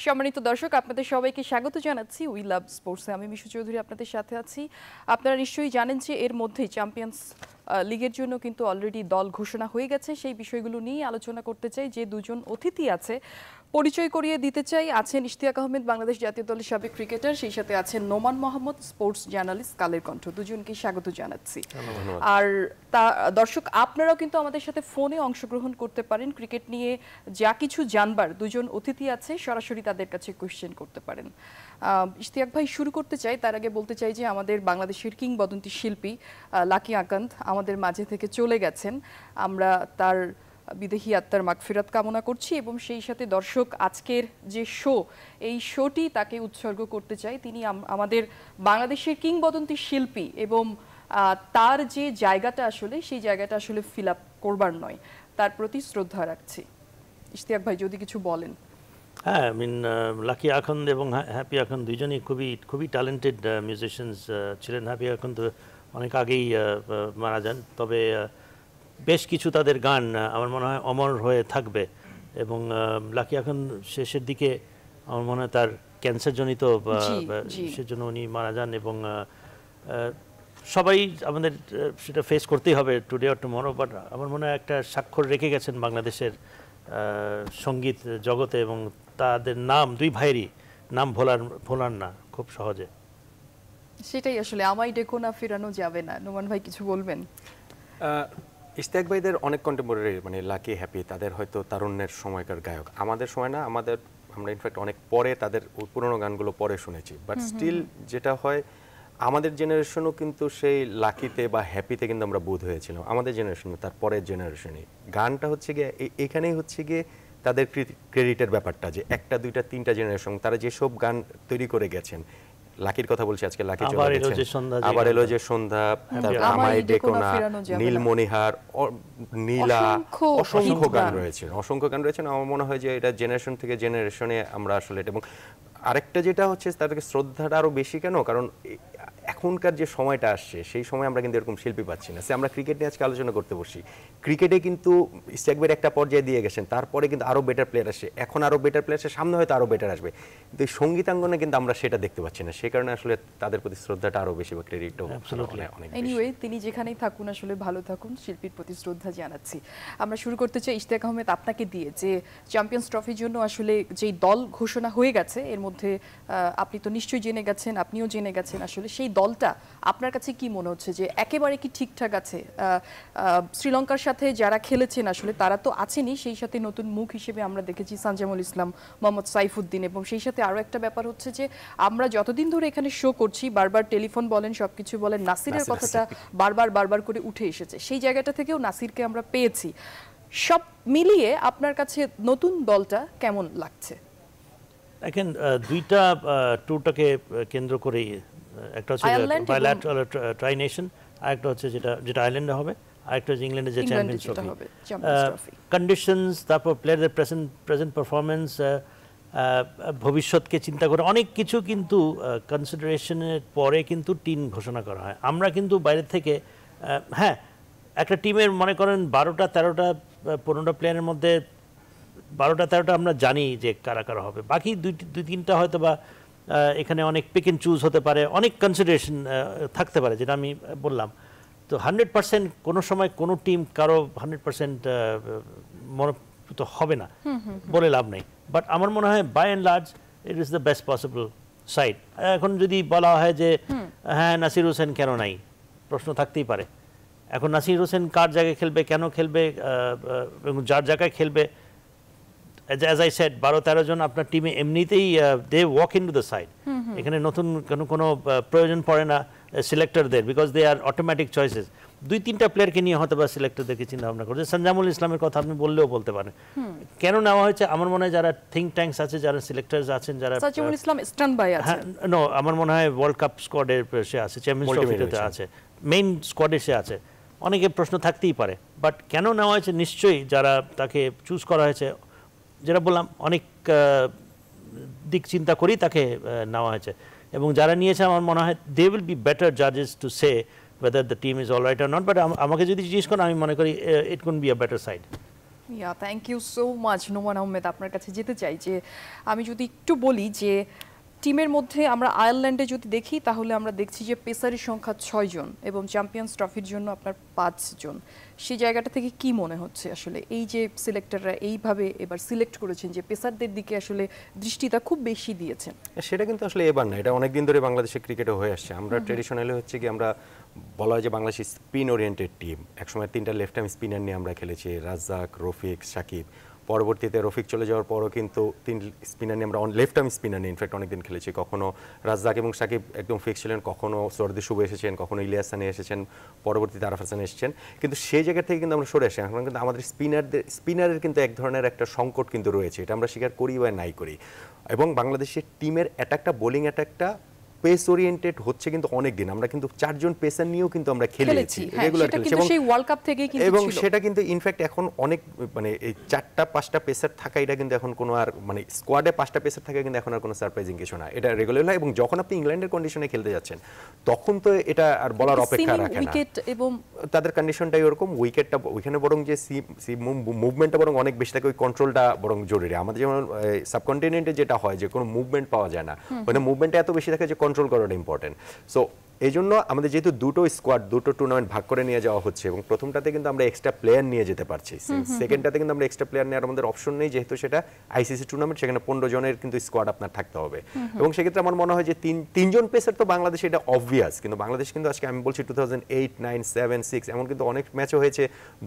সম্মানিত দর্শক, আপনাদের সবাইকে স্বাগত জানাচ্ছি উই লাভ স্পোর্টসে। আমি মিশু চৌধুরী আপনাদের সাথে আছি। আপনারা নিশ্চয়ই জানেন যে এর মধ্যেই চ্যাম্পিয়ন্স লিগের জন্য কিন্তু অলরেডি দল ঘোষণা হয়ে গেছে। সেই বিষয়গুলো নিয়ে আলোচনা করতে চাই। যে দুজন অতিথি আছে পরিচয় করিয়ে দিতে চাই। আছেন ইশতিয়াক আহমেদ, বাংলাদেশ জাতীয় দলের সাবেক ক্রিকেটার, সেই সাথে আছেন নোমান মোহাম্মদ, স্পোর্টস জার্নালিস্ট, কালের কণ্ঠ। দুজনকে স্বাগত জানাচ্ছি। আর দর্শক, আপনারাও কিন্তু আমাদের সাথে ফোনে অংশগ্রহণ করতে পারেন। ক্রিকেট নিয়ে যা কিছু জানবার দুজন অতিথি আছে, সরাসরি তাদের কাছে কোয়েশ্চেন করতে পারেন। ইশতিয়াক ভাই, শুরু করতে চাই। তার আগে বলতে চাই যে আমাদের বাংলাদেশের কিংবদন্তি শিল্পী লাকি আকান্ত আমাদের মাঝে থেকে চলে গেছেন। আমরা তার বিদেহী আত্মার মাগফিরাত কামনা করছি এবং সেই সাথে দর্শক, আজকের যে শো, এই শোটি তাকে উৎসর্গ করতে চাই। তিনি আমাদের বাংলাদেশের কিংবদন্তি শিল্পী এবং তার যে জায়গাটা আসলে, সেই জায়গাটা আসলে ফিল আপ করবার নয়, তার প্রতি শ্রদ্ধা রাখছি। ইশতিয়াক ভাই, যদি কিছু বলেন। হ্যাঁ, লাকি আকান্ত এবং হ্যাপি আকান্ত দুইজনই খুবই ট্যালেন্টেড মিউজিশিয়ানস ছিলেন। হ্যাপি আকান্ত অনেক আগেই মারা যান, তবে বেশ কিছু তাদের গান আমার মনে হয় অমর হয়ে থাকবে। এবং লাকি আকান্ত শেষের দিকে আমার মনে হয় তার ক্যান্সারজনিত সেজন্য উনি মারা যান। এবং সবাই আমাদের সেটা ফেস করতেই হবে টুডে অর টুমরো। বাট আমার মনে হয় একটা স্বাক্ষর রেখে গেছেন বাংলাদেশের সঙ্গীত জগতে, এবং তাদের নাম, দুই ভাইয়েরই নাম ভোলার না খুব সহজে। সেটাই আসলে, আমায় ডেকো না ফেরানো যাবে না। নোমান ভাই, কিছু বলবেন? ইশতিয়াক ভাইদের অনেক কন্টেম্পোরারি, মানে লাকি, হ্যাপি, তাদের হয়তো তারুণ্যের সময়কার গায়ক। আমাদের সময় না, আমরা ইনফ্যাক্ট অনেক পরে তাদের পুরোনো গানগুলো পরে শুনেছি। বাট স্টিল যেটা হয়, আমাদের জেনারেশনও কিন্তু সেই লাকিতে বা হ্যাপিতে কিন্তু আমরা বোধ হয়েছিলাম। আমাদের জেনারেশনে, তার পরের জেনারেশনে গানটা হচ্ছে গিয়ে এখানেই হচ্ছে গিয়ে তাদের ক্রেডিটের ব্যাপারটা, যে একটা দুইটা তিনটা জেনারেশন তারা যেসব গান তৈরি করে গেছেন। লাকির কথা বলছি আজকে, লাকি আবার এলো যে সন্ধ্যা, তারপর আমায় ডেকো না, নীলমণিহার, নীলা, অসংখ্য গান রয়েছে। আমার মনে হয় যে এটা জেনারেশন থেকে জেনারেশনে আমরা আসলে, এবং আরেকটা যেটা হচ্ছে তাদেরকে শ্রদ্ধাটা আরো বেশি কেন, কারণ এখনকার যে সময়টা আসছে সেই সময় আমরা কিন্তু এরকম শিল্পী পাচ্ছি না। আমরা ক্রিকেট নিয়ে আজকে আলোচনা করতে বসি, ক্রিকেটে কিন্তু ইশতিয়াক ভাই একটা পর্যায়ে দিয়ে গেছেন, তারপরে কিন্তু আরো বেটার প্লেয়ার আসে, এখন আরো বেটার প্লেয়ার আসে, সামনে হয়তো আরো বেটার আসবে, কিন্তু এই সঙ্গীতাঙ্গনে কিন্তু আমরা সেটা দেখতে পাচ্ছি না। সেই কারণে আসলে তাদের প্রতি শ্রদ্ধাটা আরো বেশি, বা ক্রেডিটও অনেক। এনিওয়ে, তিনি যেখানেই থাকুন আসলে ভালো থাকুন, শিল্পীর প্রতি শ্রদ্ধা জানাচ্ছি। আমরা শুরু করতে চাই ইশতিয়াক আহমেদ আপনাকে দিয়ে, যে চ্যাম্পিয়ন্স ট্রফির জন্য আসলে যেই দল ঘোষণা হয়ে গেছে, এর মধ্যে আপনি তো নিশ্চয়ই জেনে গেছেন, আপনিও জেনে গেছেন, আসলে সেই দলটা আপনার কাছে কি মনে হচ্ছে, যে একেবারে কি ঠিকঠাক আছে? শ্রীলঙ্কার সাথে যারা খেলেছেন আসলে তারা তো আছেনই, সেই সাথে নতুন মুখ হিসেবে আমরা দেখেছি সানজামুল ইসলাম, মোহাম্মদ সাইফুদ্দিন, এবং সেই সাথে আরও একটা ব্যাপার হচ্ছে যে আমরা যতদিন ধরে এখানে শো করছি, বারবার টেলিফোন বলেন, সবকিছু বলেন, নাসিরের কথাটা বারবার করে উঠে এসেছে। সেই জায়গাটা থেকেও নাসিরকে আমরা পেয়েছি। সব মিলিয়ে আপনার কাছে নতুন দলটা কেমন লাগছে? দেখেন, দুইটা ট্যুরটাকে কেন্দ্র করেই, একটা হচ্ছে বাইল্যাটারাল ট্রাই নেশন, আর একটা হচ্ছে যেটা আয়ারল্যান্ডে হবে, আর একটা হচ্ছে ইংল্যান্ডে যে চ্যাম্পিয়ন্স ট্রফি। কন্ডিশনস, তারপর প্লেয়ারদের প্রেজেন্ট পারফরমেন্স, ভবিষ্যৎকে চিন্তা করে অনেক কিছু কিন্তু কনসিডারেশনের পরে কিন্তু টিম ঘোষণা করা হয়। আমরা কিন্তু বাইরে থেকে, হ্যাঁ, একটা টিমের মনে করেন 12টা 13টা 15টা প্লেয়ারের মধ্যে 12টা 13টা আমরা জানি যে কারা কারা হবে, বাকি দুই তিনটা হয়তো বা এখানে অনেক পিক অ্যান্ড চুজ হতে পারে, অনেক কনসিডারেশন থাকতে পারে, যেটা আমি বললাম। তো 100% কোনো সময় কোনো টিম কারো 100% মনোপ্রীত হবে না বলে লাভ নেই। বাট আমার মনে হয় by and large it is the best possible side. এখন যদি বলা হয় যে হ্যাঁ, নাসির হোসেন কেন নাই, প্রশ্ন থাকতেই পারে। এখন নাসির হোসেন কার জায়গায় খেলবে, কেন খেলবে, এবং যার জায়গায় খেলবে, as I said, 12-13 জন আপনার টিমে এমনিতেই they walk into the side. এখানে নতুন কোনো প্রয়োজন পড়ে না সিলেক্টরদের, because they are automatic choices. 2-3টা প্লেয়ারকে নিয়ে হয়তো বা সিলেক্টরদেরকে চিন্তা ভাবনা করছে। সানজামুল ইসলামের কথা আপনি বললেও বলতে পারেন কেন নেওয়া হয়েছে। আমার মনে হয় যারা থিঙ্ক ট্যাঙ্কস আছে, যারা সিলেক্টরস আছেন, যারা সানজামুল ইসলাম স্ট্যান্ড বাই আছে, নো, আমার মনে হয় ওয়ার্ল্ড কাপ স্কোয়াডে সে আছে, চ্যাম্পিয়ন্স ট্রফিতে আছে, মেইন স্কোয়াডে সে আছে। অনেকে প্রশ্ন থাকতেই পারে, বাট কেন নেওয়া হয়েছে, নিশ্চয়ই যারা তাকে চুজ করা হয়েছে, যেটা বললাম, অনেক দিক চিন্তা করেই তাকে নেওয়া হয়েছে। এবং যারা নিয়েছে আমার মনে হয় দে উইল বি বেটার জাজেস to say whether the team is all right or not, but আমাকে যদি জিজ্ঞেস করেন, আমি মনে করি it could be a better side. Thank you so much Noman Ahmed. আপনার কাছে যেতে চাই যে আমি যদি একটু বলি যে টিমের মধ্যে আমরা আয়ারল্যান্ডে যদি দেখি তাহলে আমরা দেখছি যে পেসারের সংখ্যা 6 জন এবং চ্যাম্পিয়ন্স ট্রফির জন্য আপনার 5 জন। সেই জায়গাটা থেকে কি মনে হচ্ছে আসলে এই যে সিলেক্টররা এইভাবে এবার সিলেক্ট করেছেন যে পেসারদের দিকে আসলে দৃষ্টিটা খুব বেশি দিয়েছেন? সেটা কিন্তু আসলে এবার না, এটা অনেকদিন ধরে বাংলাদেশের ক্রিকেটে হয়ে আসছে। আমরা ট্রেডিশনালি হচ্ছে কি আমরা বলা হয় যে বাংলাদেশ স্পিন ওরিয়েন্টেড টিম। একসময় 3টা লেফট আর্ম স্পিনার নিয়ে আমরা খেলেছি, রাজ্জাক, রফিক, সাকিব। পরবর্তীতে রফিক চলে যাওয়ার পরও কিন্তু 3 স্পিনার নিয়ে আমরা লেফট আর্ম স্পিনার নিয়ে ইনফ্যাক্ট অনেকদিন খেলেছি। কখনো রাজ্জাক এবং সাকিব একদম ফিক্স ছিলেন, কখনো সর্দি শুভ এসেছেন, কখনো ইলিয়াস সানি এসেছেন, পরবর্তীতে আরাফ হাসান এসেছেন। কিন্তু সেই জায়গা থেকে কিন্তু আমরা সরে আসি। এখন কিন্তু আমাদের স্পিনারের কিন্তু এক ধরনের একটা সংকট কিন্তু রয়েছে, এটা আমরা স্বীকার করি বা নাই করি। এবং বাংলাদেশের টিমের অ্যাটাকটা, বোলিং অ্যাটাকটা পেস ওরিয়েন্টেড হচ্ছে কিন্তু অনেক দিন। আমরা কিন্তু 4 জন পেসার নিয়েও কিন্তু আমরা খেলেছি, রেগুলার খেলেছি, এবং সেই ওয়ার্ল্ড কাপ থেকেই কিন্তু এবং ছিল। সেটা কিন্তু ইনফ্যাক্ট এখন অনেক মানে এই 4টা-5টা পেসার থাকা এটা কিন্তু এখন কোনো আর মানে স্কোয়াডে 5টা পেসার থাকা কিন্তু এখন আর কোনো সারপ্রাইজিং কিছু না, এটা রেগুলার হয়। এবং যখন আপনি ইংল্যান্ডের কন্ডিশনে খেলতে যাচ্ছেন তখন তো এটা আর বলার অপেক্ষা রাখে না। উইকেট এবং তাদের কন্ডিশনটাই ওরকম, উইকেটটা ওইখানে বরং যে মুভমেন্টটা বরং অনেক বেশি থাকে, ওই কন্ট্রোলটা বরং জরুরি। আমাদের যেমন সাবকন্টিনেন্টে যেটা হয় যে কোনো মুভমেন্ট পাওয়া যায় না, ওখানে মুভমেন্টটা এত বেশি থাকে যে কন্ট্রোল করাটা ইম্পর্টেন্ট। সো এই জন্য আমাদের যেহেতু দুটো স্কোয়াড, দুটো টুর্নামেন্ট ভাগ করে নিয়ে যাওয়া হচ্ছে এবং প্রথমটাতে কিন্তু আমরা এক্সট্রা প্লেয়ার নিয়ে যেতে পারছি, সেকেন্ডটাতে কিন্তু আমরা এক্সট্রা প্লেয়ার নেওয়ার আমাদের অপশন নেই, যেহেতু সেটা আইসিসি টুর্নামেন্ট, সেখানে 15 জনের কিন্তু স্কোয়াড আপনার থাকতে হবে। এবং সেক্ষেত্রে আমার মনে হয় যে 3 জন পেসার তো বাংলাদেশে এটা অবভিয়াস, কিন্তু বাংলাদেশ কিন্তু আজকে আমি বলছি 2008, 9, 7, 6 এমন কিন্তু অনেক ম্যাচও হয়েছে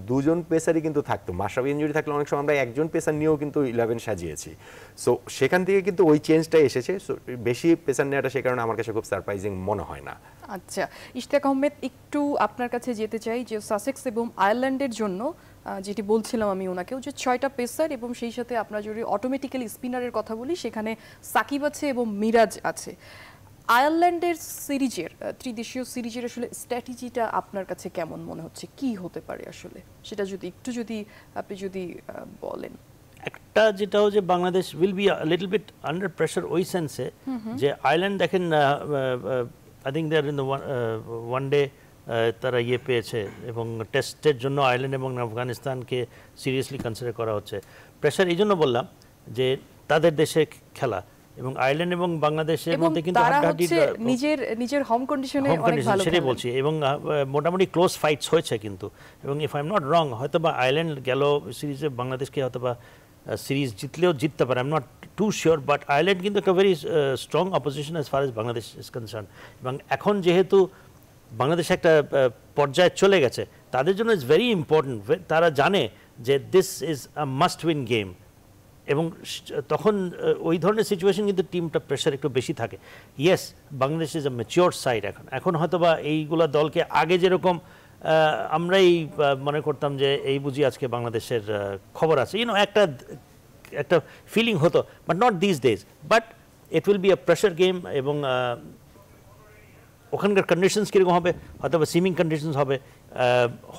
2 জন পেসারই কিন্তু থাকতো। মাশরাফি ইনজুরি থাকলে অনেক সময় আমরা 1 জন পেসার নিয়েও কিন্তু 11 সাজিয়েছি। সো সেখান থেকে কিন্তু ওই চেঞ্জটা এসেছে। সো বেশি পেসার নেওয়াটা সে কারণে আমার কাছে খুব সারপ্রাইজিং মনে হয় না। আচ্ছা, ইশতিয়াক আহমেদ একটু আপনার কাছে যেতে চাই যে সাসেক্স এবং আয়ারল্যান্ডের জন্য যেটি বলছিলাম আমি ওনাকেও যে 6টা পেসার এবং সেই সাথে আপনার যদি অটোমেটিক্যালি স্পিনারের কথা বলি সেখানে সাকিব আছে এবং মিরাজ আছে। আয়ারল্যান্ডের সিরিজের ত্রিদেশীয় সিরিজের আসলে স্ট্র্যাটেজিটা আপনার কাছে কেমন মনে হচ্ছে, কি হতে পারে আসলে সেটা যদি একটু আপনি বলেন। একটা যেটাও যে Bangladesh will be little bit under pressure ওই সেন্সে যে আয়ারল্যান্ড দেখেন I think they are in the one day তারা পেয়েছে এবং টেস্টের জন্য আয়ারল্যান্ড এবং আফগানিস্তানকে সিরিয়াসলি কনসিডার করা হচ্ছে। প্রেশার এই জন্য বললাম যে তাদের দেশে খেলা এবং আয়ারল্যান্ড এবং বাংলাদেশের মধ্যে কিন্তু নিজের হোম কন্ডিশনে অনেক ভালো, সেটাই বলছি। এবং মোটামুটি ক্লোজ ফাইটস হয়েছে কিন্তু, এবং if I am not wrong হয়তো বা আয়ারল্যান্ড গেল সিরিজে বাংলাদেশকে হয়তো বা সিরিজ জিতলেও জিততে পারে, I am not too sure, but Ireland কিন্তু একটা very strong opposition as far as Bangladesh is concern. এবং এখন যেহেতু বাংলাদেশ একটা পর্যায়ে চলে গেছে, তাদের জন্য ইটস ভেরি ইম্পর্টেন্ট, তারা জানে যে this is a must win game. এবং তখন ওই ধরনের সিচুয়েশন কিন্তু টিমটা প্রেশার একটু বেশি থাকে। Yes, Bangladesh is a mature side এখন হয়তো বা এইগুলো দলকে আগে যেরকম আমরাই মনে করতাম যে এই বুঝি আজকে বাংলাদেশের খবর আছে, একটা ফিলিং হতো, but not this days. But it will be a pressure game এবং ওখানকার কন্ডিশনস কিরকম হবে, হয়তো বা সিমিং কন্ডিশনস হবে,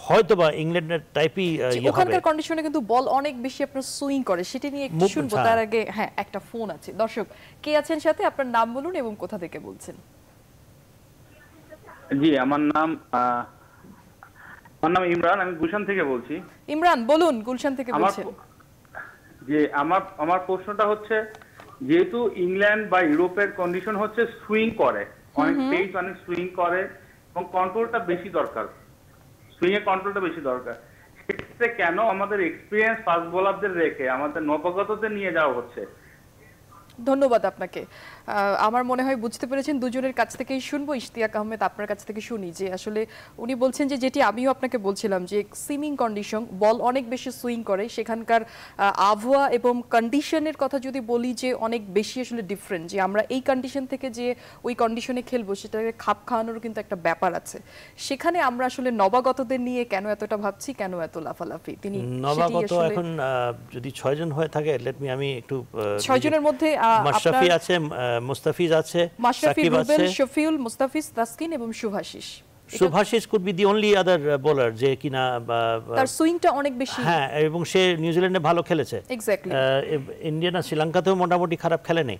হয়তো বা ইংল্যান্ডের টাইপই ওখানকার কন্ডিশনে কিন্তু বল অনেক বেশি আপনার সুইং করে, সেটা নিয়ে একটু শুনবো। তার আগে হ্যাঁ, একটা ফোন আছে। দর্শক কে আছেন সাথে, আপনার নাম বলুন এবং কোথা থেকে বলছেন? জি, আমার নাম ইমরান, আমি গুলশান থেকে বলছি। ইমরান বলুন, গুলশান থেকে বলছেন। যে আমার প্রশ্নটা হচ্ছে, যেহেতু ইংল্যান্ড বা ইউরোপের কন্ডিশন হচ্ছে সুইং করে, অনেক পেস অনেক সুইং করে এবং কন্ট্রোলটা বেশি দরকার, সুইং এর কন্ট্রোলটা বেশি দরকার, সেক্ষেত্রে কেন আমাদের এক্সপিরিয়েন্স ফাস্ট বোলারদের রেখে আমাদের নবাগতদের নিয়ে যাওয়া হচ্ছে? ধন্যবাদ আপনাকে। আমার মনে হয় বুঝতে পেরেছেন, দুজনের কাছ থেকেই শুনবো। ইশতিয়াক আহমেদ, আপনার কাছ থেকে শুনি যে আসলে উনি বলছেন যে যেটি আমিও আপনাকে বলছিলাম যে সুইমিং কন্ডিশন, বল অনেক বেশি সুইং করে, সেখানকার আবহাওয়া এবং কন্ডিশনের কথা যদি বলি যে অনেক বেশি আসলে ডিফারেন্ট, যে আমরা এই কন্ডিশন থেকে যে ওই কন্ডিশনে খেলবো সেটাকে খাপ খাওয়ানোর কিন্তু একটা ব্যাপার আছে। সেখানে আমরা আসলে নবাগতদের নিয়ে কেন এতটা ভাবছি, কেন এত লাফালাফি? তিনি নবাগত এখন যদি 6 জন হয়ে থাকে, আমি একটু 6 জনের মধ্যে মাশরাফি আছে, মুস্তাফিজ আছে, সাকিব আছে, শফিউল, মুস্তাফিজ, তাসকিন এবং Shuvashis. Shuvashis could be the only other bowler যে কিনা তার সুইংটা অনেক বেশি, হ্যাঁ, এবং সে নিউজিল্যান্ডে ভালো খেলেছে, এক্স্যাক্টলি। ইন্ডিয়া না শ্রীলঙ্কাতেও মোটামুটি খারাপ খেলেনি।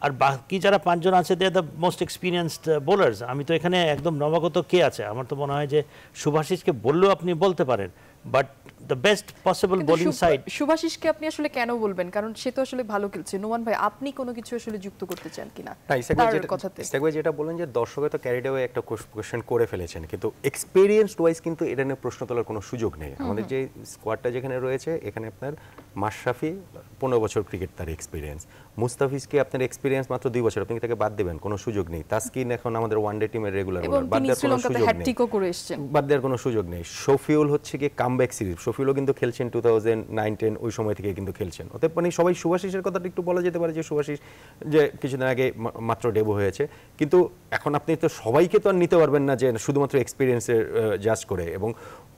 আর বাকি যারা 5 জন আছে, they are the most experienced bowlers. আমি তো এখানে একদম নবাগত কে আছে, আমার তো মনে হয় যে শুভাশিসকে বললেও আপনি বলতে পারেন, but the best possible bowling side. শুভাশিসকে আপনি আসলে কেন বলবেন, কারণ সে তো আসলে ভালো খেলছে। নোমান ভাই, আপনি কোনো কিছু আসলে যুক্ত করতে চান কিনা তার কথাতে? ইসতাক ভাই যেটা বলেন যে দর্শকে তো ক্যারিড অ্যাওয়ে একটা কোশ্চেন করে ফেলেছেন, কিন্তু এক্সপেরিয়েন্সড ওয়াইজ কিন্তু এটা নিয়ে প্রশ্ন তোলার কোনো সুযোগ নেই। আমাদের যে স্কোয়াডটা যেখানে রয়েছে, এখানে আপনার মাশরাফি 15 বছর ক্রিকেট তার এক্সপিরিয়েন্স, মুস্তাফিজকে আপনার এক্সপিরিয়েন্স মাত্র 2 বছর, আপনি তাকে বাদ দেবেন কোনো সুযোগ নেই। তাসকিন এখন আমাদের ওয়ানডে টিমের রেগুলার বোলার, বাদ দেওয়ার কোনো সুযোগ নেই, বাদ দেওয়ার কোনো সুযোগ নেই। শফিউল হচ্ছে কি কামব্যাক সিরিজ, শফিউলও কিন্তু খেলছেন 2009-10 ওই সময় থেকে কিন্তু খেলছেন। অতএব মানে সবাই শুভাশিসের কথাটা একটু বলা যেতে পারে যে শুভাশিস যে কিছুদিন আগে মাত্র ডেবু হয়েছে, কিন্তু এখন আপনি তো সবাইকে তো আর নিতে পারবেন না যে শুধুমাত্র এক্সপিরিয়েন্সের জাজ করে, এবং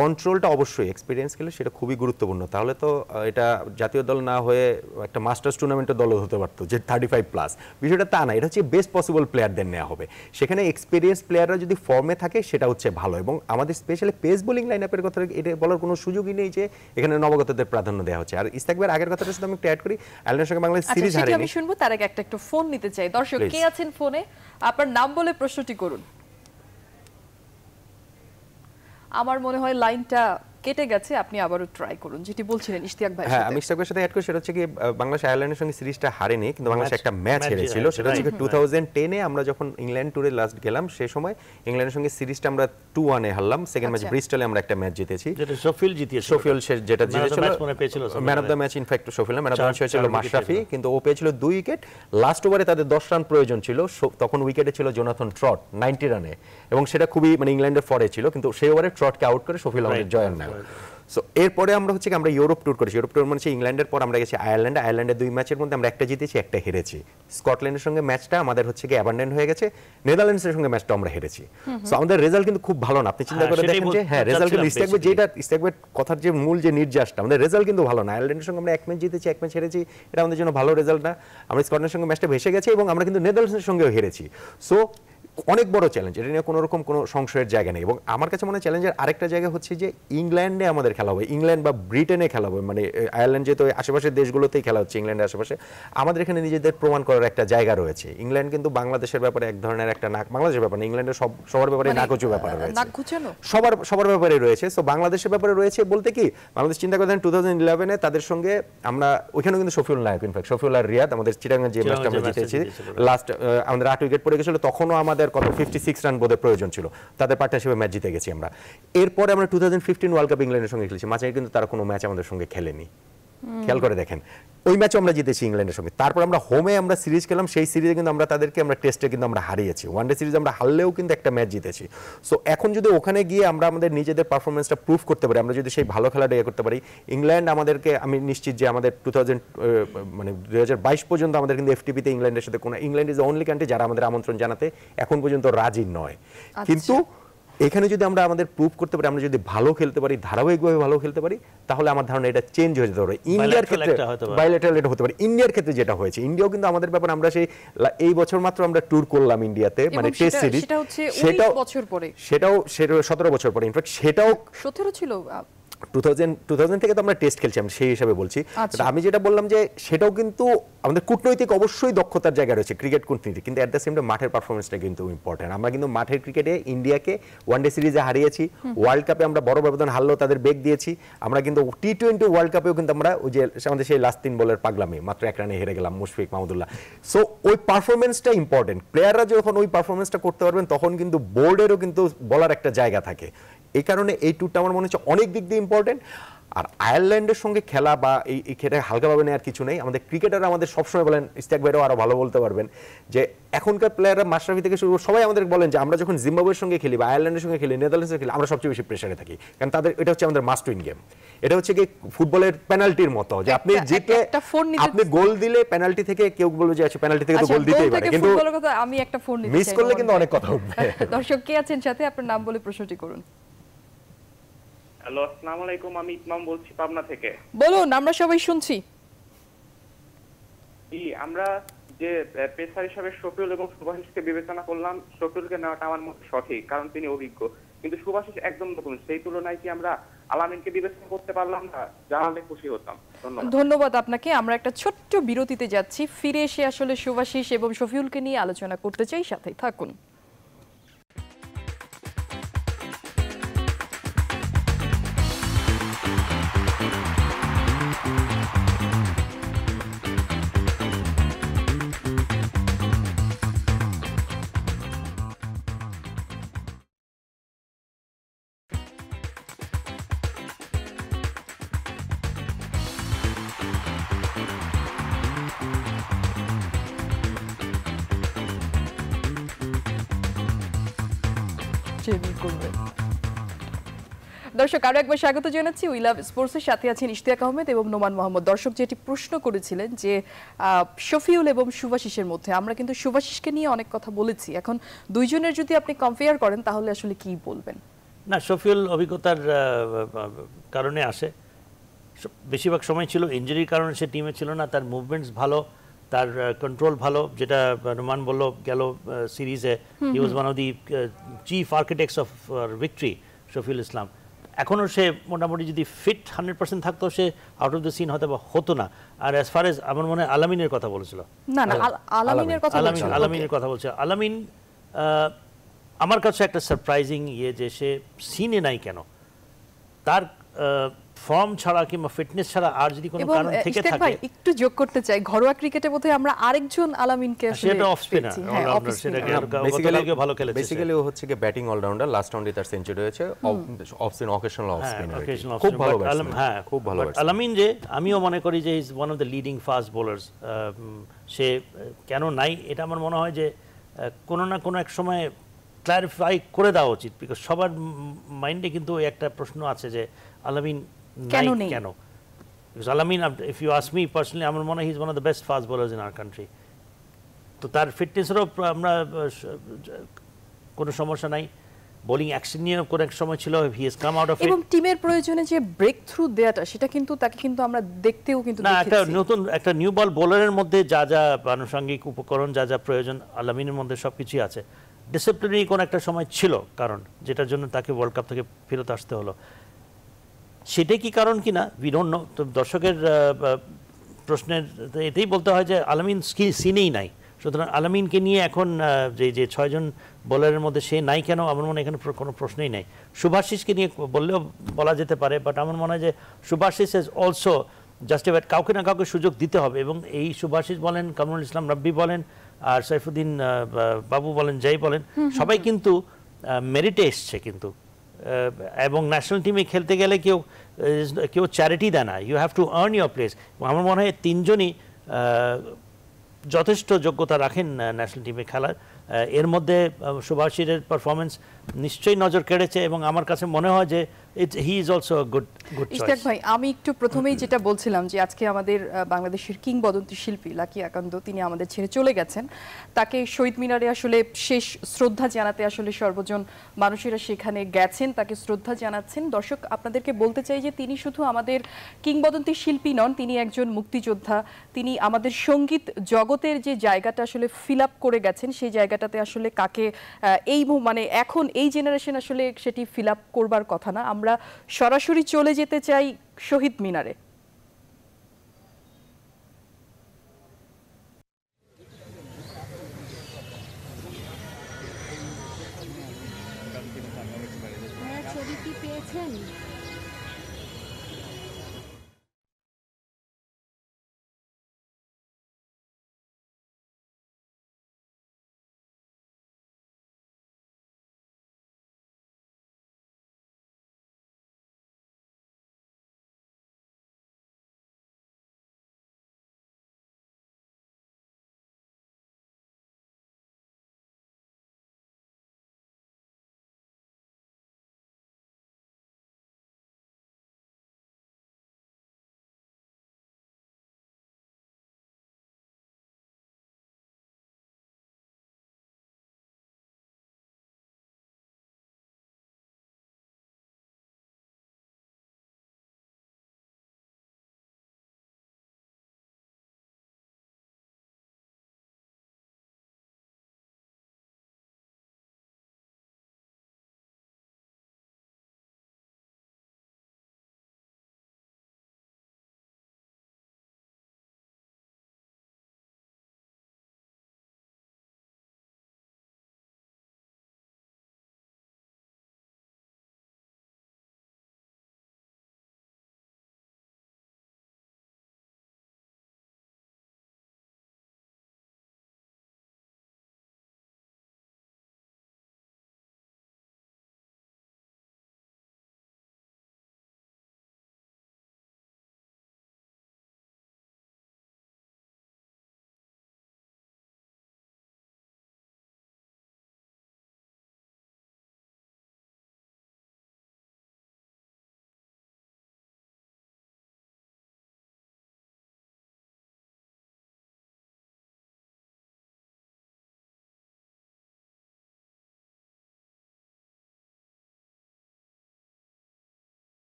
কন্ট্রোলটা অবশ্যই এক্সপিরিয়েন্স খেলে সেটা খুবই গুরুত্বপূর্ণ। তাহলে তো এটা জাতীয় দল না হয়ে একটা মাস্টার্স টুর্নামেন্টের দল হতে পারতো যে 35+। বিষয়টা তা না, এটা হচ্ছে বেস্ট পসিবল প্লেয়ারদের নেওয়া হবে। সেখানে এক্সপিরিয়েন্স প্লেয়াররা যদি ফর্মে থাকে সেটা হচ্ছে ভালো, এবং আমাদের স্পেশালি পেস বোলিং লাইন আপের কথা এটা বলার কোনো সুযোগই নেই যে এখানে নবাগতদের প্রাধান্য দেওয়া হচ্ছে। আর ইসতাক ভাইয়ের আগের কথাটা শুধু আমি একটু অ্যাড করি, আয়ারল্যান্ডের সঙ্গে বাংলাদেশ সিরিজ হারেনি। আমি শুনবো, তার আগে একটা ফোন নিতে চাই। দর্শক কে আছেন ফোনে? আপনার নাম বলে প্রশ্নটি করুন। আমার মনে হয় লাইনটা কেটে গেছে, আপনি আবারও ট্রাই করুন যেটি বলছিলেন ইশতিয়াক ভাই। হ্যাঁ, আমি ইশতিয়াক ভাইয়ের সাথে অ্যাড করি, সেটা হচ্ছে কি বাংলাদেশ আয়ারল্যান্ডের সঙ্গে সিরিজটা হারেনি, কিন্তু বাংলাদেশ একটা ম্যাচ হেরেছিল। সেটা হচ্ছে 2010-এ আমরা যখন ইংল্যান্ড ট্যুরে লাস্ট গেলাম, সেই সময় ইংল্যান্ডের সঙ্গে সিরিজটা আমরা 2-1-এ হারলাম। সেকেন্ড ম্যাচ ব্রিস্টলে আমরা একটা ম্যাচ জিতেছি, যেটা শফিউল জিতিয়েছিল। শফিউল যেটা জিতেছিল, man of the match in fact Shafiul না, ম্যান অফ দ্য ম্যাচ হয়েছিল মাশরাফি, কিন্তু ও পেয়েছিল 2 উইকেট। লাস্ট ওভারে তাদের 10 রান প্রয়োজন ছিল, তখন উইকেটে ছিল জোনাথন ট্রট 90 রানে, এবং সেটা খুবই মানে ইংল্যান্ডের ফরে ছিল, কিন্তু সেই ওভারে ট্রটকে আউট করে শফিউল আমাদের জয় নেয়। সো এরপরে আমরা হচ্ছে আমরা ইউরোপ ট্যুর করেছি। ইউরোপ ট্যুর মানে ইংল্যান্ডের পর আমরা গেছি আয়ারল্যান্ডে। আয়ারল্যান্ডের 2 ম্যাচের মধ্যে আমরা একটা জিতেছি, একটা হেরেছি। স্কটল্যান্ডের সঙ্গে ম্যাচটা আমাদের হচ্ছে কি অ্যাবান্ডেন্ট হয়ে গেছে, নেদারল্যান্ডসের সঙ্গে ম্যাচটা আমরা হেরেছি। সো আমাদের রেজাল্ট কিন্তু খুব ভালো না। আপনি চিন্তা করে দেখেন যে হ্যাঁ, রেজাল্ট কিন্তু ইসতাক ভাই কথার যে মূল যে নির্যাসটা, আমাদের রেজাল্ট কিন্তু ভালো না। আয়ারল্যান্ডের সঙ্গে আমরা 1 ম্যাচ জিতেছি, 1 ম্যাচ হেরেছি, এটা আমাদের জন্য ভালো রেজাল্ট না। আমরা স্কটল্যান্ডের সঙ্গে ম্যাচটা ভেসে গেছি, এবং আমরা কিন্তু নেদারল্যান্ডসের সঙ্গেও হেরেছি। সো অনেক বড় চ্যালেঞ্জ, এটা নিয়ে কোনো রকম কোনো সংশয়ের জায়গা নেই। এবং আমার কাছে মনে হয় চ্যালেঞ্জের আরেকটা জায়গা হচ্ছে যে ইংল্যান্ডে আমাদের খেলা হবে, ইংল্যান্ড বা ব্রিটেনে খেলা হবে, মানে আয়ারল্যান্ড যেহেতু আশেপাশের দেশগুলোতেই খেলা হচ্ছে, ইংল্যান্ডের আশেপাশে, আমাদের এখানে নিজেদের প্রমাণ করার একটা জায়গা রয়েছে। ইংল্যান্ড কিন্তু বাংলাদেশের ব্যাপারে এক ধরনের একটা বাংলাদেশের ব্যাপারে ইংল্যান্ডের সবার ব্যাপারে নাকচু ব্যাপার রয়েছে, সবার ব্যাপারে রয়েছে। সো বাংলাদেশের ব্যাপারে রয়েছে বলতে কি, বাংলাদেশ চিন্তা করেন 2011-এ তাদের সঙ্গে আমরা ওইখানেও কিন্তু শফিউল নায়ক, ইনফ্যাক্ট শফিউল আর রিয়াদ আমাদের চিটাগাং যে ম্যাচটা আমরা জিতেছি লাস্ট, আমাদের 8 উইকেট পড়ে গেছিল, তখনও আমাদের কত 56 রান বোধহয় প্রয়োজন ছিল, তাদের পার্টনারশিপে ম্যাচ জিতে গেছি আমরা। এরপরে আমরা 2015 ওয়ার্ল্ড কাপ ইংল্যান্ডের সঙ্গে খেলেছি, মাঝে কিন্তু তারা কোনো ম্যাচ আমাদের সঙ্গে খেলেনি। খেয়াল করে দেখেন, ওই ম্যাচে আমরা জিতেছি ইংল্যান্ডের সঙ্গে। তারপর আমরা হোমে আমরা সিরিজ খেলাম, সেই সিরিজে কিন্তু আমরা তাদেরকে আমরা টেস্টে কিন্তু আমরা হারিয়েছি। ওয়ানডে সিরিজ আমরা হারলেও কিন্তু একটা ম্যাচ জিতেছি। সো এখন যদি ওখানে গিয়ে আমরা আমাদের নিজেদের পারফরমেন্সটা প্রুভ করতে পারি, আমরা যদি সেই ভালো খেলাটা করতে পারি, ইংল্যান্ড আমাদেরকে, আমি নিশ্চিত যে আমাদের 2022 পর্যন্ত আমাদের কিন্তু এফটিপিতে ইংল্যান্ডের সাথে কোনো, England is the only country যারা আমাদের আমন্ত্রণ জানাতে এখন পর্যন্ত রাজি নয়। কিন্তু এখানে যদি আমরা আমাদের প্রুভ করতে পারি, আমরা যদি ভালো খেলতে পারি, ধারাবাহিকভাবে ভালো খেলতে পারি, তাহলে আমার ধারণা এটা চেঞ্জ হয়ে যেতে পারে। ইন্ডিয়ার ক্ষেত্রে বাইলেটারাল এটা হতে পারে, ইন্ডিয়ার ক্ষেত্রে যেটা হয়েছে, ইন্ডিয়াও কিন্তু আমাদের ব্যাপারে, আমরা সেই এই বছর মাত্র আমরা ট্যুর করলাম ইন্ডিয়াতে, মানে টেস্ট সিরিজ, সেটাও 17 বছর পরে, ইনফ্যাক্ট সেটাও 17 ছিল 2000 থেকে তো আমরা টেস্ট খেলছি, আমি সেই হিসাবে বলছি। আমি যেটা বললাম যে সেটাও কিন্তু আমাদের কূটনৈতিক অবশ্যই দক্ষতার জায়গা রয়েছে, ক্রিকেট কূটনীতি, কিন্তু এট দ্য সেম টাইম মাঠের পারফরমেন্সটা কিন্তু ইম্পর্টেন্ট। আমরা কিন্তু মাঠের ক্রিকেটে ইন্ডিয়াকে ওয়ানডে সিরিজে হারিয়েছি, ওয়ার্ল্ড কাপে আমরা বড় ব্যবধান হারলেও তাদের বেগ দিয়েছি, আমরা কিন্তু টি20 ওয়ার্ল্ড কাপেও কিন্তু আমরা ওই যে আমাদের সেই লাস্ট 3 বলের পাগলামি, মাত্র 1 রানে হেরে গেলাম মুশফিক মাহমুদুল্লাহ। সো ওই পারফরমেন্সটা ইম্পর্টেন্ট, প্লেয়াররা যখন ওই পারফরমেন্সটা করতে পারবেন তখন কিন্তু বোর্ডেরও কিন্তু বলার একটা জায়গা থাকে। এই কারণে এই ট্যুরটা আমার মনে হচ্ছে অনেক দিক দিয়ে ইম্পর্টেন্ট। আর আয়ারল্যান্ডের সঙ্গে খেলা বা এই খেলা হালকাভাবে নেওয়ার কিছু নেই। আমাদের ক্রিকেটাররা আমাদের সবসময় বলেন, ইশতিয়াক ভাইরাও আরো ভালো বলতে পারবেন, যে এখনকার প্লেয়াররা মাশরাফি থেকে শুরু সবাই আমাদের বলেন যে আমরা যখন জিম্বাবুয়ের সঙ্গে খেলি বা আয়ারল্যান্ডের সঙ্গে খেলি, নেদারল্যান্ডসের খেলি, আমরা সবচেয়ে বেশি প্রেসারে থাকি, কারণ তাদের এটা হচ্ছে আমাদের মাস্ট উইন গেম। এটা হচ্ছে কি ফুটবলের পেনাল্টির মতো, যে আপনি জিতলে, আপনি গোল দিলে পেনাল্টি থেকে কেউ বলবে যে আচ্ছা পেনাল্টি থেকে তো গোল দিতেই পারে, কিন্তু আমি একটা ফোন নিতে চাই, মিস করলে কিন্তু অনেক কথা উঠবে। দর্শক কে আছেন সাথে, আপনার নাম বলে প্রশ্নটি করুন। হ্যালো, আসসালামু আলাইকুম, আমি ইমাম বলছি পাবনা থেকে। বলুন, আমরা সবাই শুনছি। আমরা যে পেসার হিসাবে শফিউল এবং শুভাশিসকে বিবেচনা করলাম, শফিউলকে নেওয়াটা আমার মতে সঠিক, কারণ তিনি অভিজ্ঞ, কিন্তু শুভাশিস একদম নতুন, সেই তুলনায় কি আমরা আলামিনকে বিবেচনা করতে পারলাম না? জানালে খুশি হতাম। ধন্যবাদ আপনাকে। আমরা একটা ছোট্ট বিরতিতে যাচ্ছি, ফিরে এসে আসলে শুভাশিস এবং শফিউলকে নিয়ে আলোচনা করতে চাই, সাথেই থাকুন। সে নিয়ে করবে। দর্শক, আরো একবার স্বাগত জানাচ্ছি উই লাভ স্পোর্টসের সাথে আছেন ইশতিয়াক আহমেদ এবং নোমান মোহাম্মদ। দর্শক যেটি প্রশ্ন করেছিলেন যে শফিউল এবং শুভাশিসের মধ্যে, আমরা কিন্তু শুভাশিসকে নিয়ে অনেক কথা বলেছি, এখন দুইজনের যদি আপনি কম্পেয়ার করেন তাহলে আসলে কি বলবেন? না, শফিউল অভিজ্ঞতার কারণে আসে, বেশিরভাগ সময় ছিল ইনজুরির কারণে সে টিমে ছিল না। তার মুভমেন্টস ভালো, তার কন্ট্রোল ভালো, যেটা নোমান বলল গেল সিরিজে he was one of the chief architects of victory Shafiul Islam. এখনও সে মোটামুটি যদি ফিট 100% থাকতো সে আউট অফ দ্য সিন হয়তো বা হতো না। আর অ্যাজ ফার এজ আমার মনে হয় আলামিনের কথা বলেছিল, না না আলামিনের কথা বলছেন, আলামিনের কথা বলছে। আলামিন আমার কাছে একটা সারপ্রাইজিং যে সে সিনে নাই কেন। তার ফর্ম ছাড়া কিংবা ফিটনেস ছাড়া আর যদি কোনো কারণ থেকে থাকে। ভাই একটু যোগ করতে চাই, ঘরোয়া ক্রিকেটে বোধহয় আমরা আরেকজন আলামিনকে আসলে সেটা অফ স্পিনার, অলরাউন্ডার, সেটাকে গতকালকে ভালো খেলেছে। বেসিক্যালি ও হচ্ছে কি ব্যাটিং অলরাউন্ডার, লাস্ট রাউন্ডে তার সেঞ্চুরি হয়েছে, off spin occasional off spinner, খুব ভালো ব্যাটসম্যান। হ্যাঁ, খুব ভালো ব্যাটসম্যান আলামিন, যে আমিও মনে করি যে is one of the leading fast bowlers. সে কেন নাই এটা আমার মনে হয় যে কোনো না কোনো এক সময় ক্লারিফাই করে দেওয়া উচিত, বিকজ সবার মাইন্ডে কিন্তু একটা প্রশ্ন আছে যে আলামিন কেন। Because Alamin, if you ask me personally, আমার মনে হয় he is one of the best fast bowlers in our country. তো তার ফিটনেসেরও আমরা কোনো সমস্যা নাই, বোলিং অ্যাকশন নিয়ে কোনো এক সময় ছিল, he has come out of it. এবং টিমের প্রয়োজনে যে ব্রেক থ্রু দেয়াটা, সেটা কিন্তু তাকে কিন্তু আমরা দেখতেও কিন্তু না, একটা নতুন একটা নিউ বল বোলারের মধ্যে যা যা আনুষঙ্গিক উপকরণ যা যা প্রয়োজন আলামিনের মধ্যে সবকিছুই আছে। ডিসিপ্লিনারি কোনো একটা সময় ছিল কারণ, যেটার জন্য তাকে ওয়ার্ল্ড কাপ থেকে ফেরত আসতে হলো। সেটাই কি কারণ কিনা উই ডোন্ট নো। তো দর্শকের প্রশ্নের এটাই বলতে হয় যে আলামিন সিনেই নাই, সুতরাং আলামিনকে নিয়ে এখন যে 6 জন বোলারের মধ্যে সে নাই কেন, আমার মনে হয় এখানে কোনো প্রশ্নই নাই। শুভাশিসকে নিয়ে বললেও বলা যেতে পারে, বাট আমার মনে হয় যে শুভাশিস ইজ অলসো জাস্টিফাইড, কাউকে না কাউকে সুযোগ দিতে হবে। এবং এই শুভাশিস বলেন, কামরুল ইসলাম রাব্বি বলেন, আর সাইফুদ্দিন বাবু বলেন, যাই বলেন, সবাই কিন্তু মেরিটে এসছে কিন্তু। এবং ন্যাশনাল টিমে খেলতে গেলে কেউ চ্যারিটি দেয় না, you have to earn your place. আমার মনে হয় তিনজনই যথেষ্ট যোগ্যতা রাখেন ন্যাশনাল টিমে খেলার। এর মধ্যে শুভাশিসের পারফরমেন্স নিশ্চয়ই নজর কেড়েছে এবং আমার কাছে মনে হয় যে he is also good Ishtiaq ভাই, আমি একটু প্রথমেই যেটা বলছিলাম যে আজকে আমাদের বাংলাদেশের কিংবদন্তি শিল্পী লাকি আকান্দ তিনি আমাদের ছেড়ে চলে গেছেন। তাকে শহীদ মিনারে আসলে শেষ শ্রদ্ধা জানাতে আসলে সর্বজন মানুষেরা সেখানে গেছেন, তাকে শ্রদ্ধা জানাচ্ছেন। দর্শক, আপনাদেরকে বলতে চাই যে তিনি শুধু আমাদের কিংবদন্তি শিল্পী নন, তিনি একজন মুক্তিযোদ্ধা। তিনি আমাদের সঙ্গীত জগতের যে জায়গাটা আসলে ফিল আপ করে গেছেন, সেই জায়গাটাতে আসলে কাকে এই মানে এখন এই জেনারেশন আসলে সেটি ফিল আপ করবার কথা না। আমরা সরাসরি চলে যেতে চাই শহীদ মিনারে। ছবি কি পেয়েছেন?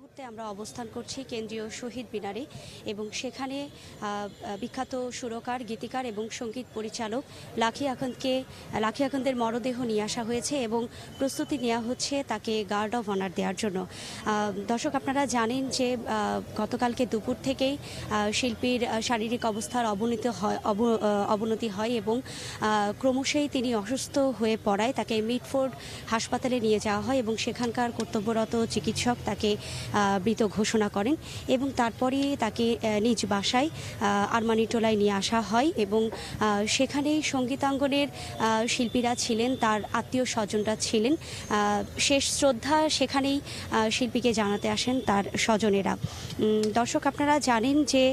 মুহূর্তে আমরা অবস্থান করছি কেন্দ্রীয় শহীদ মিনারে এবং সেখানে বিখ্যাত সুরকার, গীতিকার এবং সঙ্গীত পরিচালক লাখি আখন্দের মরদেহ নিয়ে আসা হয়েছে এবং প্রস্তুতি নেওয়া হচ্ছে তাকে গার্ড অফ অনার দেওয়ার জন্য। দর্শক, আপনারা জানেন যে গতকালকে দুপুর থেকেই শিল্পীর শারীরিক অবস্থার অবনতি হয় এবং ক্রমশই তিনি অসুস্থ হয়ে পড়ায় তাকে মিডফোর্ড হাসপাতালে নিয়ে যাওয়া হয় এবং সেখানকার কর্তব্যরত চিকিৎসক তাকে মৃত ঘোষণা করেন এবং তারপরে তাকে নিজ বাসায় আরমানিটোলায় নিয়ে আসা হয় এবং সেখানেই সঙ্গীতাঙ্গনের শিল্পীরা ছিলেন, তার আত্মীয় স্বজনরা ছিলেন। শেষ শ্রদ্ধা সেখানেই শিল্পীকে জানাতে আসেন তার স্বজনেরা। দর্শক, আপনারা জানেন যে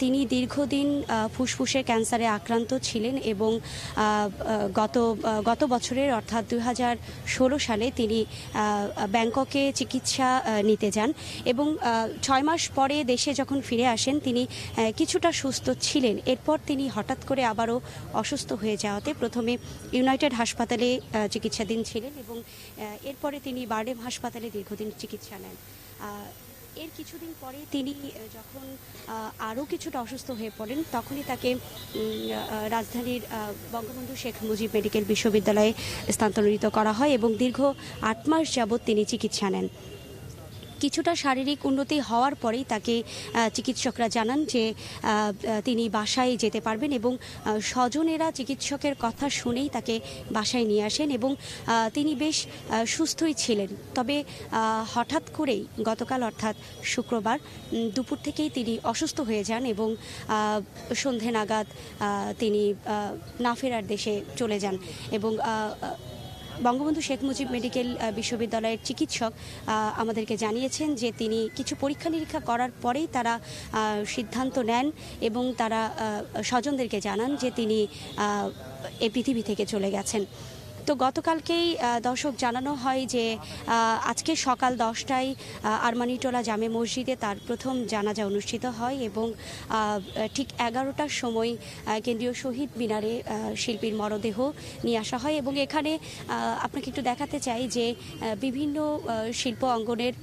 তিনি দীর্ঘদিন ফুসফুসের ক্যান্সারে আক্রান্ত ছিলেন এবং গত বছরের অর্থাৎ 2016 সালে তিনি ব্যাংককে চিকিৎসা নিতে যান এবং 6 মাস পরে দেশে যখন ফিরে আসেন তিনি কিছুটা সুস্থ ছিলেন। এরপর তিনি হঠাৎ করে আবারও অসুস্থ হয়ে যাওয়াতে প্রথমে ইউনাইটেড হাসপাতালে চিকিৎসাধীন ছিলেন এবং এরপরে তিনি বারডেম হাসপাতালে দীর্ঘদিন চিকিৎসা নেন। এর কিছুদিন পরে তিনি যখন আরও কিছুটা অসুস্থ হয়ে পড়েন তখনই তাকে রাজধানীর বঙ্গবন্ধু শেখ মুজিব মেডিকেল বিশ্ববিদ্যালয়ে স্থানান্তরিত করা হয় এবং দীর্ঘ 8 মাস যাবৎ তিনি চিকিৎসা নেন। কিছুটা শারীরিক উন্নতি হওয়ার পরেই তাকে চিকিৎসকরা জানান যে তিনি বাসায় যেতে পারবেন এবং স্বজনেরা চিকিৎসকের কথা শুনেই তাকে বাসায় নিয়ে আসেন এবং তিনি বেশ সুস্থই ছিলেন। তবে হঠাৎ করেই গতকাল অর্থাৎ শুক্রবার দুপুর থেকেই তিনি অসুস্থ হয়ে যান এবং সন্ধে নাগাদ তিনি না ফেরার দেশে চলে যান এবং বঙ্গবন্ধু শেখ মুজিব মেডিকেল বিশ্ববিদ্যালয়ের চিকিৎসক আমাদেরকে জানিয়েছেন যে তিনি কিছু পরীক্ষা নিরীক্ষা করার পরেই তারা সিদ্ধান্ত নেন এবং তারা স্বজনদেরকে জানান যে তিনি এই পৃথিবী থেকে চলে গেছেন। তো গতকালকেই দর্শক জানানো হয় যে আজকে সকাল 10টায় আরমানিটোলা জামে মসজিদে তার প্রথম জানাজা অনুষ্ঠিত হয় এবং ঠিক 11টার সময় কেন্দ্রীয় শহীদ মিনারে শিল্পীর মরদেহ নিয়ে আসা হয় এবং এখানে আপনাকে একটু দেখাতে চাই যে বিভিন্ন শিল্প অঙ্গনের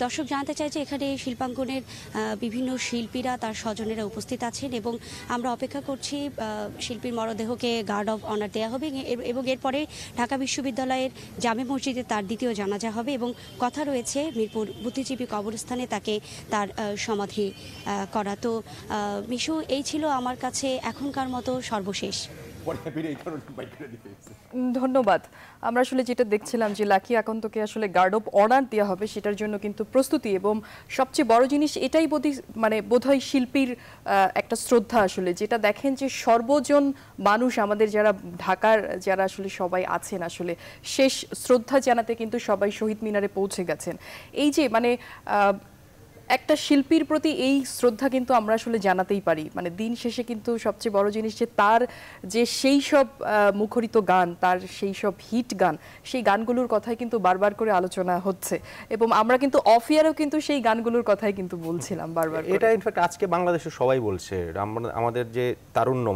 দর্শক জানতে চাই যে এখানে শিল্পাঙ্গনের বিভিন্ন শিল্পীরা তার স্বজনেরা উপস্থিত আছেন এবং আমরা অপেক্ষা করছি শিল্পীর মরদেহকে গার্ড অফ অনার দেওয়া হবে এবং এরপরে ঢাকা বিশ্ববিদ্যালয়ের জামে মসজিদে তার দ্বিতীয় জানাজা হবে এবং কথা রয়েছে মিরপুর বুদ্ধিজীবী কবরস্থানে তাকে তার সমাধি করা। তো মিশু, এই ছিল আমার কাছে এখনকার মতো সর্বশেষ। ধন্যবাদ। আমরা আসলে যেটা দেখছিলাম যে লাকি আকন্তকে আসলে গার্ড অফ অনার দেওয়া হবে সেটার জন্য কিন্তু প্রস্তুতি এবং সবচেয়ে বড় জিনিস এটাই বোধহয় শিল্পীর একটা শ্রদ্ধা আসলে, যেটা দেখেন যে সর্বজন মানুষ আমাদের যারা ঢাকার যারা আসলে সবাই আছেন আসলে শেষ শ্রদ্ধা জানাতে কিন্তু সবাই শহীদ মিনারে পৌঁছে গেছেন। এই যে একটা শিল্পীর প্রতি এই শ্রদ্ধা কিন্তু আমরা আসলে জানাতেই পারি। দিন শেষে কিন্তু সবচেয়ে বড় জিনিস যে তার যে সেই সব মুখরিত গান, তার সেই সব হিট গান, সেই গানগুলোর কথাই কিন্তু বারবার করে আলোচনা হচ্ছে এবং আমরা কিন্তু অফ ইয়ারেও কিন্তু সেই গানগুলোর কথাই কিন্তু বলছিলাম বারবার। এটা ইনফ্যাক্ট আজকে বাংলাদেশে সবাই বলছে আমাদের যে তারুণ্য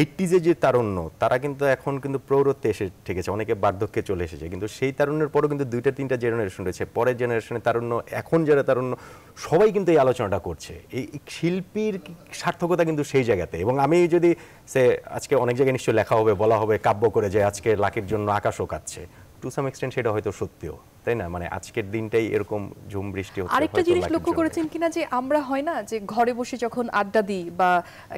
80s যে তারুণ্য তারা কিন্তু এখন কিন্তু প্রৌঢ়ত্বে এসে ঠেকেছে, অনেকে বার্ধক্যে চলে এসেছে, কিন্তু সেই তারুণ্যের পরও কিন্তু 2-3টা জেনারেশন রয়েছে। পরের জেনারেশনের তারুণ্য, এখন যারা তারুণ্য সবাই কিন্তু এই আলোচনাটা করছে। এই শিল্পীর সার্থকতা কিন্তু সেই জায়গাতে। এবং আমি যদি আজকে অনেক জায়গায় নিশ্চয়ই লেখা হবে, বলা হবে কাব্য করে যে আজকে লাকির জন্য আকাশও কাঁদছে, টু সাম এক্সটেন্ট সেটা হয়তো সত্যিও, তাই না? আজকের দিনটাই এরকম ঝুম বৃষ্টি হচ্ছে। আরেকটা জিনিস লক্ষ্য করেছেন কিনা যে আমরা হয় না যে ঘরে বসে যখন আড্ডা দিই বা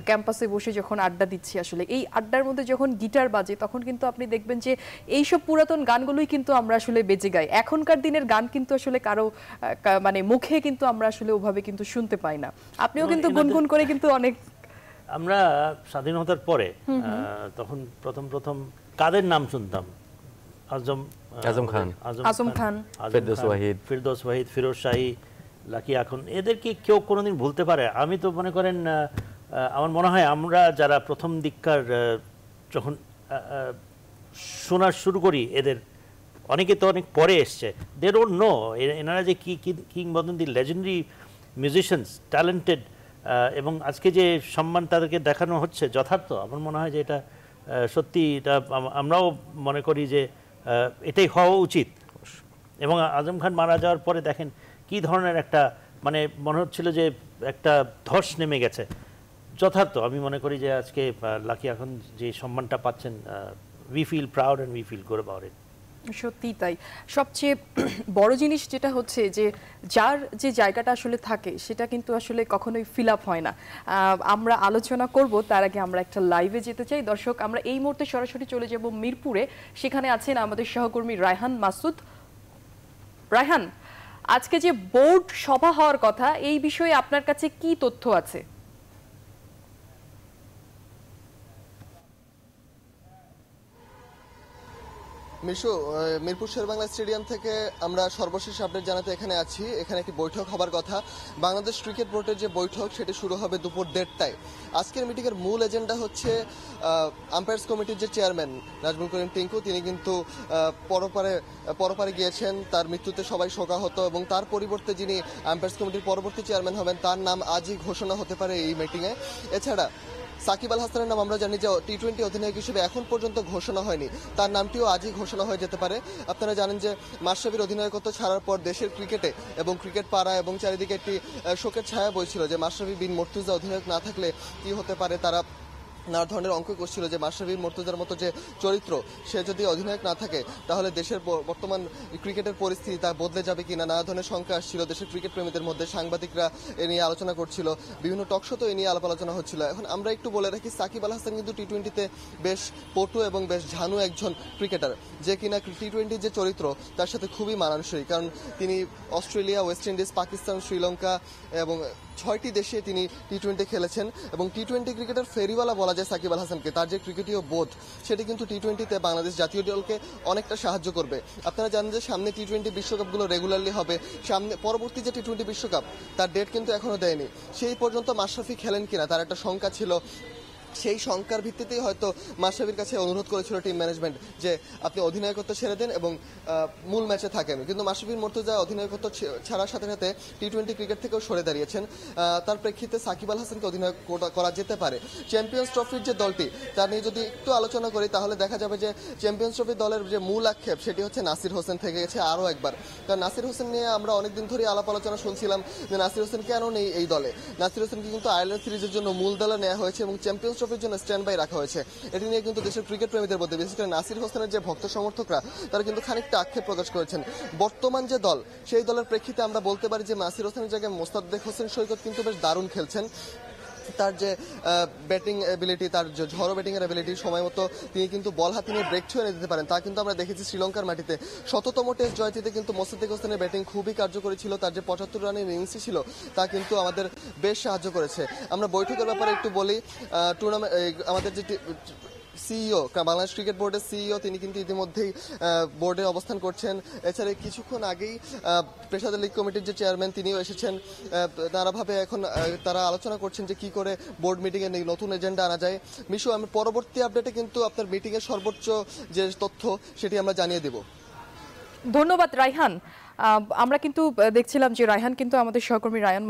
ক্যাম্পাসে বসে যখন আড্ডা দিচ্ছি, আসলে এই আড্ডার মধ্যে যখন গিটার বাজে তখন কিন্তু আপনি দেখবেন যে এইসব পুরাতন গানগুলোই কিন্তু আমরা আসলে বেজে গাই। এখনকার দিনের গান কিন্তু আসলে কারো মুখে কিন্তু আমরা আসলে ওভাবে কিন্তু শুনতে পাই না। আপনিও কিন্তু গুনগুন করে কিন্তু অনেক, আমরা স্বাধীনতার পরে তখন প্রথম কাদের নাম শুনতাম? আজম খান, ফিরদৌস ওয়াহিদ, ফিরোজ শাহী, লাকি আখন্দ, এদেরকে কেউ কোনোদিন ভুলতে পারে? আমি তো মনে করেন আমার মনে হয় আমরা যারা প্রথম দিককার যখন শোনা শুরু করি, এদের অনেকে তো অনেক পরে এসছে, দে ডোন্ট নো এনারা যে কিংবদন্তি লেজেন্ডারি মিউজিশিয়ানস, ট্যালেন্টেড, এবং আজকে যে সম্মান তাদেরকে দেখানো হচ্ছে যথার্থ, আমার মনে হয় যে এটা সত্যি এটা আমরাও মনে করি যে এটাই হওয়া উচিত। এবং আজম খান মারা যাওয়ার পরে দেখেন কি ধরনের একটা মানে মনে হচ্ছিল যে একটা ধস নেমে গেছে। যথার্থ আমি মনে করি যে আজকে লাকি এখন যে সম্মানটা পাচ্ছেন, we feel proud and we feel good about it. সত্যি তাই। সবচেয়ে বড় জিনিস যেটা হচ্ছে যে যার যে জায়গাটা আসলে থাকে সেটা কিন্তু আসলে কখনোই ফিল আপ হয় না। আমরা আলোচনা করব তার আগে আমরা একটা লাইভে যেতে চাই। দর্শক, আমরা এই মুহূর্তে সরাসরি চলে যাব মিরপুরে। সেখানে আছেন আমাদের সহকর্মী রায়হান মাসুদ। রায়হান, আজকে যে বোর্ড সভা হওয়ার কথা, এই বিষয়ে আপনার কাছে কি তথ্য আছে? মিশু, মিরপুর শেরেবাংলা স্টেডিয়াম থেকে আমরা সর্বশেষ আপডেট জানাতে এখানে আছি। এখানে একটি বৈঠক হবার কথা। বাংলাদেশ ক্রিকেট বোর্ডের যে বৈঠক সেটি শুরু হবে দুপুর 1:30টায়। আজকের মিটিংয়ের মূল এজেন্ডা হচ্ছে আম্পায়ার্স কমিটির যে চেয়ারম্যান নাজমুল করিম টিঙ্কু, তিনি কিন্তু পরপারে গিয়েছেন। তার মৃত্যুতে সবাই শোকাহত এবং তার পরিবর্তে যিনি আম্পায়ার্স কমিটির পরবর্তী চেয়ারম্যান হবেন তার নাম আজই ঘোষণা হতে পারে এই মিটিংয়ে। এছাড়া সাকিব আল হাসানের নাম আমরা জানি যে টি-20 অধিনায়ক হিসেবে এখন পর্যন্ত ঘোষণা হয়নি, তার নামটিও আজই ঘোষণা হয়ে যেতে পারে। আপনারা জানেন যে মাশরাফির অধিনায়কত্ব ছাড়ার পর দেশের ক্রিকেটে এবং ক্রিকেট পাড়া এবং চারিদিকে একটি শোকের ছায়া বইছিল যে মাশরাফি বিন মুর্তজা অধিনায়ক না থাকলে কি হতে পারে। তারা নানা ধরনের অঙ্ক করছিল যে মাশরাফি মুর্তজার মতো যে চরিত্র, সে যদি অধিনায়ক না থাকে তাহলে দেশের বর্তমান ক্রিকেটের পরিস্থিতি তা বদলে যাবে কিনা। নানা ধরনের শঙ্কা আসছিল দেশের ক্রিকেট প্রেমীদের মধ্যে, সাংবাদিকরা এ নিয়ে আলোচনা করছিল, বিভিন্ন টকশোতেও এ নিয়ে আলাপ আলোচনা হচ্ছিল। এখন আমরা একটু বলে রাখি, সাকিব আল হাসান কিন্তু টি-20তে বেশ পটু এবং বেশ ঝানু একজন ক্রিকেটার, যে কিনা টি-20 যে চরিত্র তার সাথে খুবই মানানসই। কারণ তিনি Australia, West Indies, Pakistan, Sri Lanka এবং 6টি দেশে তিনি টি-20 খেলেছেন এবং টি-20 ক্রিকেটের ফেরিওয়ালা বলা যায় সাকিব আল হাসানকে। তার যে ক্রিকেটীয় বোধ সেটি কিন্তু টি-20তে বাংলাদেশ জাতীয় দলকে অনেকটা সাহায্য করবে। আপনারা জানেন যে সামনে টি-20 বিশ্বকাপগুলো রেগুলারলি হবে। সামনে পরবর্তী যে টি-20 বিশ্বকাপ তার ডেট কিন্তু এখনো দেয়নি। সেই পর্যন্ত মাশরাফি খেলেন কিনা তার একটা শঙ্কা ছিল। সেই শঙ্কার ভিত্তিতেই হয়তো মাশরাফির কাছে অনুরোধ করেছিল টিম ম্যানেজমেন্ট যে আপনি অধিনায়কত্ব ছেড়ে দেন এবং মূল ম্যাচে থাকেন। কিন্তু মাশরাফি মুর্তজা অধিনায়কত্ব ছাড়ার সাথে সাথে টি-20 ক্রিকেট থেকেও সরে দাঁড়িয়েছেন। তার প্রেক্ষিতে সাকিব আল হাসানকে অধিনায়ক করা যেতে পারে। চ্যাম্পিয়ন্স ট্রফির যে দলটি তা নিয়ে যদি একটু আলোচনা করি তাহলে দেখা যাবে যে চ্যাম্পিয়ন্স ট্রফির দলের যে মূল আক্ষেপ সেটি হচ্ছে নাসির হোসেন থেকে গেছে আরও একবার। কারণ নাসির হোসেন নিয়ে আমরা অনেকদিন ধরে আলাপ আলোচনা শুনছিলাম যে নাসির হোসেন কেন নেই এই দলে। নাসির হোসেনকে কিন্তু আয়ারল্যান্ড সিরিজের জন্য মূল দলে নেওয়া হয়েছে এবং চ্যাম্পিয়ন্স ট্রফির জন্য স্ট্যান্ড বাই রাখা হয়েছে। এটি নিয়ে কিন্তু দেশের ক্রিকেট প্রেমীদের মধ্যে বিশেষ করে নাসির হোসেনের যে ভক্ত সমর্থকরা তারা কিন্তু খানিকটা আক্ষেপ প্রকাশ করেছেন। বর্তমান যে দল সেই দলের প্রেক্ষিতে আমরা বলতে পারি যে নাসির হোসেনের জায়গায় মোস্তাক হোসেন সৈকত কিন্তু বেশ দারুণ খেলছেন। তার যে ব্যাটিং এবিলিটি, তার যে ঝড়ো ব্যাটিংয়ের এবিলিটি, সময় মতো তিনি কিন্তু বল হাতে নিয়ে ব্রেক ছুঁয়ে দিতে পারেন, তা কিন্তু আমরা দেখেছি শ্রীলঙ্কার মাটিতে। ১৭তম টেস্ট জয়টিতে কিন্তু মোস্তাক হোসেনের ব্যাটিং খুবই কার্যকরী ছিল। তার যে ৭৫ রানের ইনিংসই ছিল তা কিন্তু আমাদের বেশ সাহায্য করেছে। আমরা বৈঠকের ব্যাপারে একটু বলি। টুর্নামেন্ট আমাদের যে সিইও, বাংলাদেশ ক্রিকেট বোর্ডের সিইও, তিনি কিন্তু ইতিমধ্যেই বোর্ডে অবস্থান করছেন। এছাড়া কিছুক্ষণ আগেই পেশাদার লীগ কমিটির যে চেয়ারম্যান তিনিও এসেছেন। নানাভাবে এখন তারা আলোচনা করছেন যে কি করে বোর্ড মিটিংয়ে নতুন এজেন্ডা আনা যায়। মিশু, আমি পরবর্তী আপডেটে কিন্তু আপনার মিটিংয়ের সর্বোচ্চ যে তথ্য সেটি আমরা জানিয়ে দেব। ধন্যবাদ রায়হান। আমরা কিন্তু দেখছিলাম যে রায়হান কিন্তু আমাদের সহকর্মী রায়হান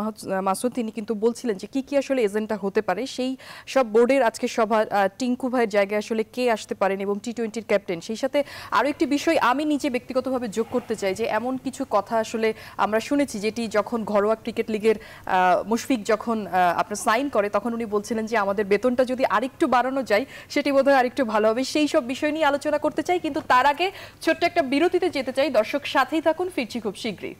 মাসুদ, তিনি কিন্তু বলছিলেন যে কি কি আসলে এজেন্ডা হতে পারে। সেই সব বোর্ডের আজকে সভা টিঙ্কু ভাইয়ের জায়গায় আসলে কে আসতে পারেন এবং টি-20 ক্যাপ্টেন। সেই সাথে আরও একটি বিষয় আমি নিজে ব্যক্তিগতভাবে যোগ করতে চাই যে এমন কিছু কথা আসলে আমরা শুনেছি যেটি যখন ঘরোয়া ক্রিকেট লিগের মুশফিক যখন আপনার সাইন করে তখন উনি বলছিলেন যে আমাদের বেতনটা যদি আরেকটু বাড়ানো যায় সেটি বোধহয় আরেকটু ভালো হবে। সেই সব বিষয় নিয়ে আলোচনা করতে চাই, কিন্তু তার আগে ছোট্ট একটা বিরতিতে যেতে চাই। দর্শক সাথেই থাকুন, ফিরছি খুব শীঘ্রই।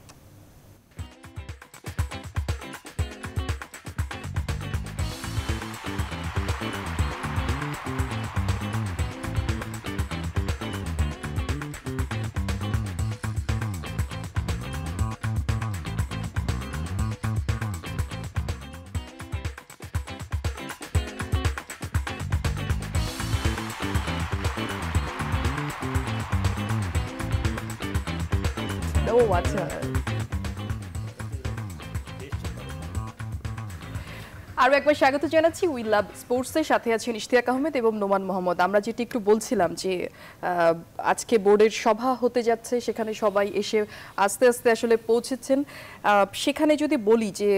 ও আচ্ছা, আরও একবার স্বাগত জানাচ্ছি উই লাভ স্পোর্টসের সাথে আছেন ইশতিয়াক আহমেদ এবং নোমান মোহাম্মদ। আমরা যেটি একটু বলছিলাম যে আজকে বোর্ডের সভা হতে যাচ্ছে, সেখানে সবাই এসে আস্তে আস্তে আসলে পৌঁছেছেন। সেখানে যদি বলি যে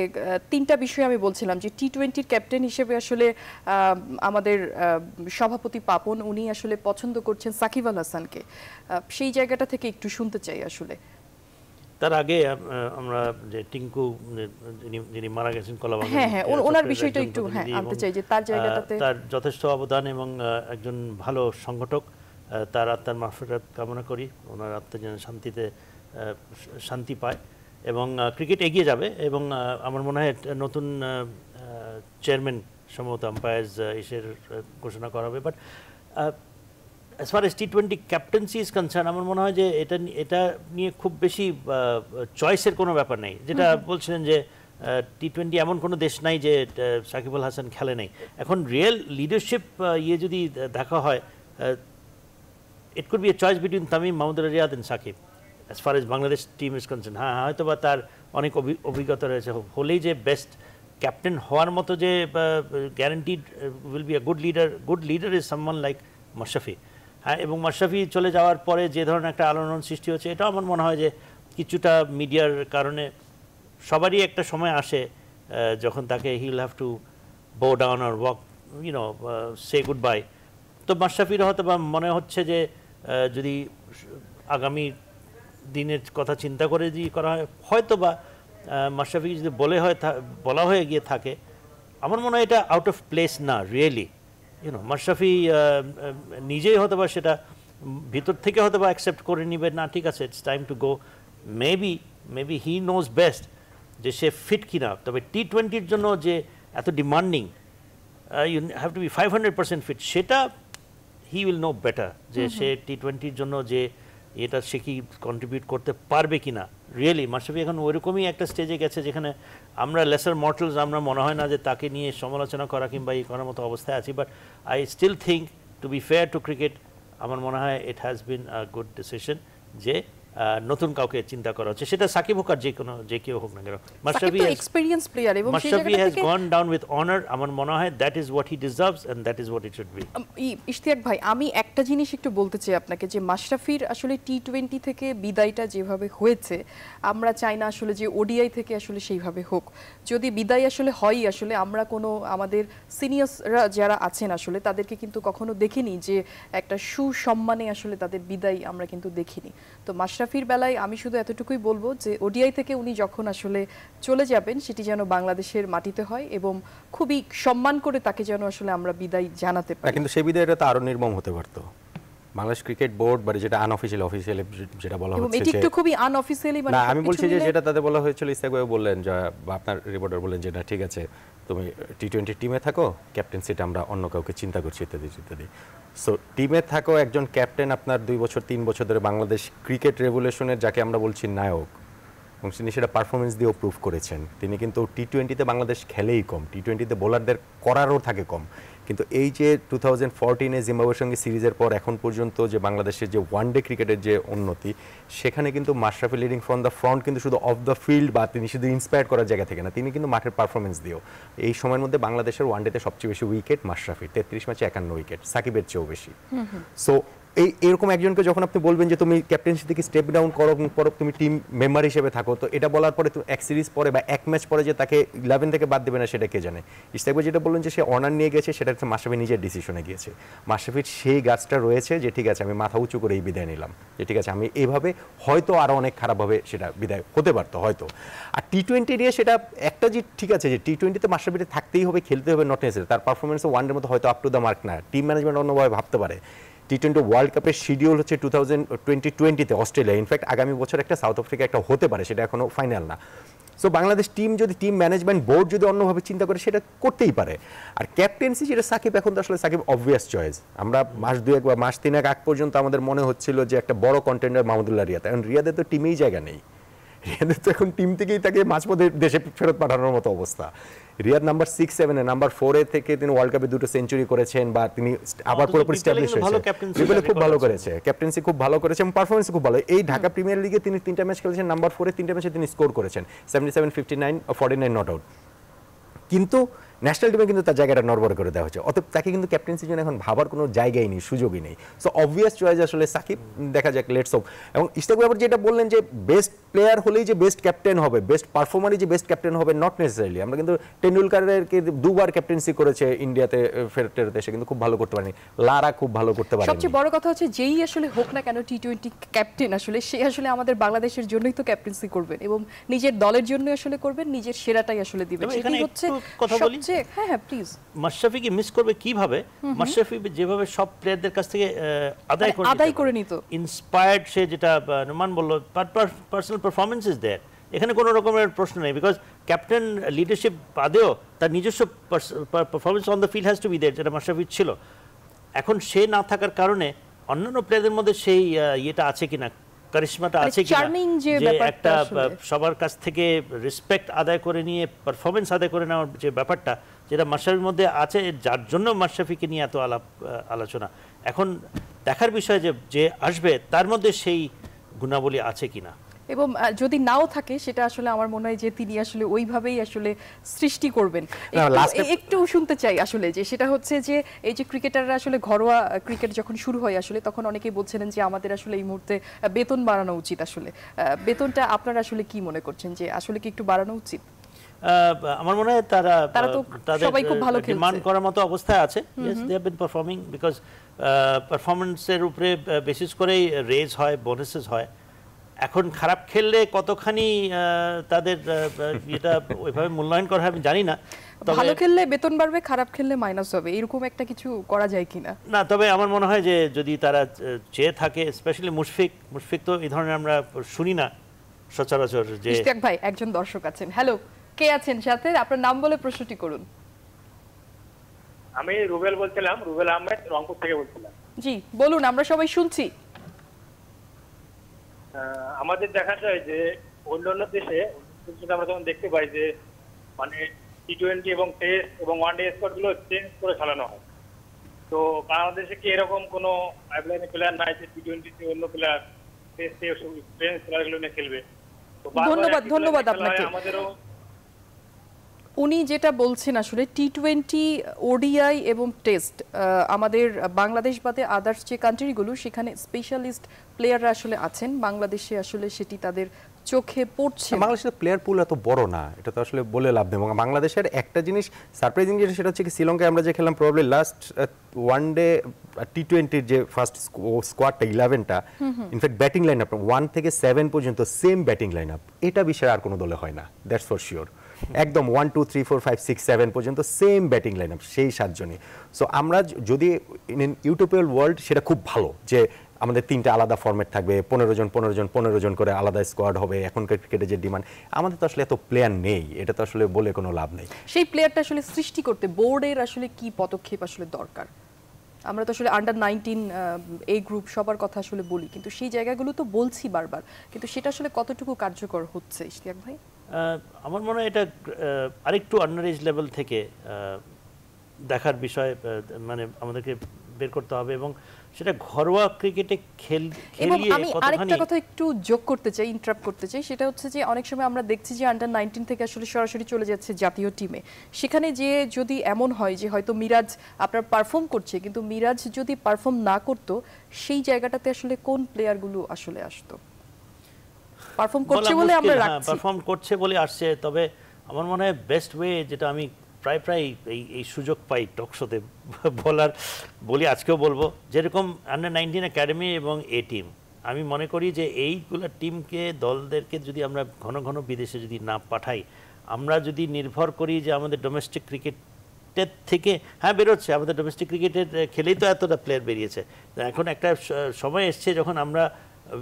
তিনটা বিষয় আমি বলছিলাম যে টি-20-র ক্যাপ্টেন হিসেবে আসলে আমাদের সভাপতি পাপন উনি আসলে পছন্দ করছেন সাকিব আল হাসানকে। সেই জায়গাটা থেকে একটু শুনতে চাই আসলে। তার আগে আমরা যে টিঙ্কু যিনি মারা গেছেন কলাবাগান, হ্যাঁ ওনার বিষয়টা একটু আনতে চাই যে তার জায়গাটাতে তার যথেষ্ট অবদান এবং একজন ভালো সংগঠক। তার আত্মার মাগফিরাত কামনা করি, ওনার আত্মা যেন শান্তি পায় এবং ক্রিকেট এগিয়ে যাবে। এবং আমার মনে হয় নতুন চেয়ারম্যান সম্ভবত আম্পায়ার্স এসের ঘোষণা করা হবে। But as far as T20 captaincy is concern, আমার মনে হয় যে এটা নিয়ে খুব বেশি চয়েসের কোনো ব্যাপার নেই। যেটা বলছিলেন যে টি-20 এমন কোনো দেশ নাই যে সাকিব আল হাসান খেলে নেই। এখন রিয়েল লিডারশিপ যদি দেখা হয়, it could be a choice between Tamim, Mahmudullah Riyad and Sakib as far as Bangladesh team is concern. হ্যাঁ, হয়তো বা তার অনেক অভিজ্ঞতা রয়েছে, হলেই যে বেস্ট ক্যাপ্টেন হওয়ার মতো যে guaranteed will be a good leader is someone like Mashrafe. হ্যাঁ, এবং মাশরাফি চলে যাওয়ার পরে যে ধরনের একটা আলোড়ন সৃষ্টি হচ্ছে, এটাও আমার মনে হয় যে কিছুটা মিডিয়ার কারণে সবারই একটা সময় আসে যখন তাকে হি উইল হ্যাভ টু বো down or walk say good bye. তো মাশরাফির হয়তো বা মনে হচ্ছে যে যদি আগামী দিনের কথা চিন্তা করে যদি করা হয়, হয়তো বা মাশরাফি যদি বলা হয়ে গিয়ে থাকে, আমার মনে হয় এটা আউট অফ প্লেস না রিয়েলি। মাশরাফি নিজেই হয়তো বা সেটা ভিতর থেকে হয়তো বা অ্যাকসেপ্ট করে নিবে, না ঠিক আছে, it's time to go. Maybe he knows best যে সে ফিট কিনা। তবে টি-20-র জন্য যে এত demanding, you have to be 500% fit, সেটা হি উইল নো বেটার যে সে টি-20-র জন্য যে এটা সে কি কন্ট্রিবিউট করতে পারবে কিনা। রিয়েলি মাশরাফি এখন ওইরকমই একটা স্টেজে গেছে যেখানে আমরা লেসার মর্টালস, আমরা মনে হয় না যে তাকে নিয়ে সমালোচনা করা কিংবা এই করার মতো অবস্থায় আছি। But I still think to be fair to cricket, আমার মনে হয় it has been a good decision যে নতুন কাউকে চিন্তা করা হচ্ছে, সেটা সাকিব হোক আর যে কেউ হোক না কেন। মাশরাফি এক্সপেরিয়েন্স প্লেয়ার এবং Mashrafe has gone down with honour. আমার মনে হয় that is what he deserves and that is what it should be. Ishtiaq ভাই, আমি একটা জিনিস একটু বলতে চাই আপনাকে যে মাশরাফির আসলে টি-20 থেকে বিদায়টা যেভাবে হয়েছে, আমরা চাই না আসলে যে ওডিআই থেকে আসলে সেইভাবে হোক। যদি বিদায় আসলে হয়, আসলে আমরা কোনো আমাদের সিনিয়ররা যারা আছেন আসলে তাদেরকে কিন্তু কখনো দেখিনি যে একটা সুসম্মানে আসলে তাদের বিদায় আমরা কিন্তু দেখিনি। তো মাশরাফির বেলায় আমি শুধু এতটুকুই বলবো যে ওডিআই থেকে উনি যখন আসলে চলে যাবেন, সেটি যেন বাংলাদেশের মাটিতে হয় এবং খুবই সম্মান করে তাকে যেন আসলে আমরা বিদায় জানাতে পারি। কিন্তু সেই বিদায়টা তো আরো নির্মম হতে পারতো। বাংলাদেশ ক্রিকেট বোর্ড বা যেটা আনঅফিশিয়াল অফিশিয়ালি যেটা বলা হচ্ছে, এটি একটু খুবই আনঅফিশিয়ালি, না আমি বলছি যে যেটা তাদের বলা হয়েছিল, ইসলাক ভাই বললেন যে আপনার রিপোর্টার বললেন যে না ঠিক আছে, তুমি টি-20 টিমে থাকো, ক্যাপ্টেন্সিটা আমরা অন্য কাউকে চিন্তা করছি ইত্যাদি ইত্যাদি। সো টিমে থাকো একজন ক্যাপ্টেন, আপনার 2 বছর 3 বছর ধরে বাংলাদেশ ক্রিকেট রেভলিউশনের যাকে আমরা বলছি নায়ক, এবং তিনি সেটা পারফরমেন্স দিয়েও প্রুভ করেছেন। তিনি কিন্তু টি-20-তে বাংলাদেশ খেলেই কম, টি-20-তে বোলারদের করারও থাকে কম। কিন্তু এই যে 2014-এ জিম্বাবুয়ের সঙ্গে সিরিজের পর এখন পর্যন্ত যে বাংলাদেশের যে ওয়ানডে ক্রিকেটের যে উন্নতি, সেখানে কিন্তু Mashrafe leading from the front, কিন্তু শুধু অফ দ্য ফিল্ড বা তিনি শুধু ইন্সপায়ার করার জায়গা থেকে না, তিনি কিন্তু মাঠের পারফরমেন্স দিয়েও। এই সময়ের মধ্যে বাংলাদেশের ওয়ানডেতে সবচেয়ে বেশি উইকেট মাশরাফির, 33 ম্যাচে 51 উইকেট, সাকিবের চেয়েও বেশি। সো এরকম একজনকে যখন আপনি বলবেন যে তুমি ক্যাপ্টেন্সি থেকে স্টেপ ডাউন করো, পরে তুমি টিম মেম্বার হিসেবে থাকো, তো এটা বলার পরে তুমি এক সিরিজ পরে বা এক ম্যাচ পরে যে তাকে 11 থেকে বাদ দেবে না সেটা কে জানে। ইশতিয়াক ভাই যেটা বললেন যে সে অনার নিয়ে গেছে, সেটা হচ্ছে মাশরাফি নিজের ডিসিশনে গিয়েছে। মাশরাফির সেই গাছটা রয়েছে যে ঠিক আছে আমি মাথা উঁচু করে এই বিদায় নিলাম, যে ঠিক আছে আমি এইভাবে হয়তো আরও অনেক খারাপভাবে সেটা বিদায় হতে পারতো হয়তো। আর টি-20 নিয়ে সেটা একটা যে ঠিক আছে যে টি-20-তে মাশরাফিটা থাকতেই হবে, খেলতে হবে, নট নেসেসারি, তার পারফরমেন্সে ওয়ানডের মতো হয়তো আপ টু দ্য মার্ক না, টিম ম্যানেজমেন্ট অন্যভাবে ভাবতে পারে। টি-20 ওয়ার্ল্ড কাপের শিডিউল হচ্ছে 2020-তে অস্ট্রেলিয়া, ইনফ্যাক্ট আগামী বছর একটা সাউথ আফ্রিকা একটা হতে পারে, সেটা এখনো ফাইনাল না। সো বাংলাদেশ টিম যদি টিম ম্যানেজমেন্ট বোর্ড যদি অন্যভাবে চিন্তা করে সেটা করতেই পারে। আর ক্যাপ্টেন্সি যেটা সাকিব, এখন তো আসলে সাকিব অবভিয়াস চয়েস। আমরা মাস 2 বা মাস 3 আগ পর্যন্ত আমাদের মনে হচ্ছিল যে একটা বড় কন্টেন্ডার মাহমুদুল্লাহ রিয়াদ, এখন রিয়াদের তো টিমেই জায়গা নেই, রিয়াদের তো এখন টিম থেকেই তাকে মাঝপথে দেশে ফেরত পাঠানোর মতো অবস্থা। রিয়াদ নাম্বার 6-7-এ নাম্বার 4-এ থেকে তিনি ওয়ার্ল্ড কাপে 2টো সেঞ্চুরি করেছেন, বা তিনি আবার পুরোপুরি স্ট্যাবলিশ হয়েছেন, রিপেলে খুব ভালো করেছে, ক্যাপ্টেন্সি খুব ভালো করেছে, পারফরমেন্স খুব ভালো। এই ঢাকা প্রিমিয়ার লিগে তিনি 3টা ম্যাচ খেলেছেন, নাম্বার 4-এ 3টা ম্যাচে তিনি স্কোর করেছেন 77, 59, 49 নট আউট। কিন্তু ন্যাশনাল টিমে কিন্তু তার জায়গাটা নড়বড় করে দেওয়া হচ্ছে, অতএব তাকে কিন্তু ক্যাপ্টেন্সির জন্য এখন ভাবার কোনো জায়গাই নেই, সুযোগই নেই। সো অবভিয়াস চয়েস আসলে সাকিব, দেখা যাক, লেটস হোপ। এবং ইশতাক ব্যাপার যেটা বললেন যে বেস্ট প্লেয়ার হলেই যে বেস্ট ক্যাপ্টেন হবে, বেস্ট পারফর্মারই যে বেস্ট ক্যাপ্টেন হবে, নট নেসেসারিলি। আমরা কিন্তু টেন্ডুলকারকে 2 বার ক্যাপ্টেন্সি করেছে ইন্ডিয়াতে, ফেরতে এসে কিন্তু খুব ভালো করতে পারেনি, লারা খুব ভালো করতে পারেনি। সবচেয়ে বড় কথা হচ্ছে যেই আসলে হোক না কেন টি-20 ক্যাপ্টেন, আসলে সে আসলে আমাদের বাংলাদেশের জন্যই তো ক্যাপ্টেন্সি করবেন এবং নিজের দলের জন্য আসলে করবেন, নিজের সেরাটাই আসলে দিবেন। এখানে হচ্ছে কথা বলি, হ্যাঁ হ্যাঁ প্লিজ। মাশরাফি কি মিস করবে কিভাবে? মাশরাফি যেভাবে সব প্লেয়ারদের কাছ থেকে আদায় করে নিত, ইন্সপায়ার্ড, সে যেটা নোমান বলল, পার্সোনাল পারফরমেন্স ইজ দেয়ার, এখানে কোনো রকমের প্রশ্ন নেই। বিকজ ক্যাপ্টেন লিডারশিপ বাদেও তার নিজস্ব performance on the field has to be there, যেটা মাশরাফির ছিল। এখন সে না থাকার কারণে অন্যান্য প্লেয়ারদের মধ্যে সেই ইয়েটা আছে কিনা, কারিশমাটা আছে কিনা, যে একটা সবার কাছ থেকে রেসপেক্ট আদায় করে নিয়ে পারফরমেন্স আদায় করে নেওয়ার যে ব্যাপারটা, যেটা মাশরাফির মধ্যে আছে, যার জন্য মাশরাফিকে নিয়ে এত আলোচনা। এখন দেখার বিষয় যে আসবে তার মধ্যে সেই গুণাবলী আছে কিনা, এবং যদি নাও থাকে সেটা আসলে আমার মনে হয় যে তিনি আসলে ওইভাবেই আসলে সৃষ্টি করবেন। একটু শুনতে চাই আসলে, যে সেটা হচ্ছে যে এই যে ক্রিকেটাররা আসলে ঘরোয়া ক্রিকেট যখন শুরু হয় আসলে, তখন অনেকেই বলছিলেন যে আমাদের আসলে এই মুহূর্তে বেতন বাড়ানো উচিত। আসলে বেতনটা আপনারা আসলে কি মনে করছেন, যে আসলে কি একটু বাড়ানো উচিত? আমার মনে হয় তারা তো সবাই খুব ভালো খেলছে, ডিমান্ড করার মতো অবস্থায় আছে। Yes, they have been performing, because পারফরম্যান্সের উপরে বেসিস করেই রেজ হয়, বোনাসেস হয়। এখন খারাপ খেললে কতখানি তাদের এটা ওইভাবে মূল্যায়ন করা হয় আমি জানি না। ভালো খেললে বেতন বাড়বে, খারাপ খেললে মাইনাস হবে, এরকম একটা কিছু করা যায় কিনা না। তবে আমার মনে হয় যে যদি তারা চেয়ে থাকে, স্পেশালি মুশফিক তো এই ধরনের আমরা শুনি না সচরাচর। যে ইশতিয়াক ভাই একজন দর্শক আছেন, হ্যালো, কে আছেন সাথে? আপনার নাম বলে প্রশ্নটি করুন। আমি রুবেল বলছিলাম, রুবেল আহমেদ, রংপুর থেকে বলছিলাম। জি বলুন, আমরা সবাই শুনছি। আমাদের দেখা যায় যে অন্যান্য দেশে আমরা যখন দেখতে পাই যে মানে টি-20 এবং টেস্ট এবং ওয়ানডে স্কোয়াড গুলো চেঞ্জ করে খেলানো হয়, তো বাংলাদেশে কি এরকম কোনো পাইপলাইনে প্লেয়ার নাই যে টি-20 অন্য প্লেয়ার টেস্টে এক্সপেরিয়েন্স প্লেয়ারগুলো নিয়ে খেলবে? ধন্যবাদ আপনাকে। উনি যেটা বলছেন আসলে টি-20, ওডিআই এবং টেস্ট, আমাদের বাংলাদেশ বাদে আদার্স যে কান্ট্রিগুলো, সেখানে স্পেশালিস্ট প্লেয়াররা আসলে আছেন। বাংলাদেশে আসলে সেটি তাদের চোখে পড়ছে। বাংলাদেশের প্লেয়ার পুল এত বড় না, এটা তো আসলে বলে লাভ নেই। এবং বাংলাদেশের একটা জিনিস সারপ্রাইজিং যেটা, সেটা হচ্ছে কি শ্রীলঙ্কায় আমরা যে খেললাম প্রবাবলি লাস্ট ওয়ানডে টি-20 যে ফার্স্ট স্কোয়াডটা 11টা, ইনফ্যাক্ট ব্যাটিং লাইন আপ 1 থেকে 7 পর্যন্ত সেম ব্যাটিং লাইন আপ, এটা বিষয়ে আর কোনো দলে হয় না, দ্যাটস ফর শিওর। একদম 1 2 3 4 5 6 7 পর্যন্ত সেম ব্যাটিং লাইন আপ, সেই 7 জনই। সো আমরা যদি ইন ইউটোপিয়াল ওয়ার্ল্ড, সেটা খুব ভালো যে আমাদের 3টা আলাদা ফরম্যাট থাকবে, 15 জন করে আলাদা স্কোয়াড হবে। এখনকার ক্রিকেটে যে ডিমান্ড, আমাদের তো আসলে এত প্লেয়ার নেই, এটা তো আসলে বলে কোনো লাভ নেই। সেই প্লেয়ারটা আসলে সৃষ্টি করতে বোর্ডের আসলে কি পদক্ষেপ আসলে দরকার? আমরা তো আসলে আন্ডার-19 এই গ্রুপ সবার কথা আসলে বলি, কিন্তু সেই জায়গাগুলো তো বলছি বারবার, কিন্তু সেটা আসলে কতটুকু কার্যকর হচ্ছে ইশতিয়াক ভাই? আমার মনে হয় এটা আরেকটু আন্ডার এজ লেভেল থেকে দেখার বিষয়, মানে আমাদেরকে বের করতে হবে, এবং সেটা ঘরোয়া ক্রিকেটে খেলিয়ে আমি আরেকটা কথা একটু যোগ করতে চাই, ইন্টারাপ্ট করতে চাই, সেটা হচ্ছে যে অনেক সময় আমরা দেখছি যে আন্ডার-19 থেকে আসলে সরাসরি চলে যাচ্ছে জাতীয় টিমে। সেখানে যে যদি এমন হয় যে হয়তো মিরাজ আপনার পারফর্ম করছে, কিন্তু মিরাজ যদি পারফর্ম না করতো, সেই জায়গাটাতে আসলে কোন প্লেয়ারগুলো আসলে আসতো? পারফর্ম করছে বলে আমরা রাখছি, পারফর্ম করছে বলে আসছে। তবে আমার মনে হয় বেস্ট ওয়ে, যেটা আমি প্রায় এই সুযোগ পাই টক শোতে বলি, আজকেও বলবো, যেরকম আন্ডার-19 একাডেমি এবং এ টিম, আমি মনে করি যে এইগুলো টিমকে, দলদেরকে যদি আমরা ঘন ঘন বিদেশে যদি না পাঠাই, আমরা যদি নির্ভর করি যে আমাদের ডোমেস্টিক ক্রিকেটের থেকে, হ্যাঁ বেরোচ্ছে, আমাদের ডোমেস্টিক ক্রিকেটের খেলেই তো এতটা প্লেয়ার বেরিয়েছে। এখন একটা সময় এসছে যখন আমরা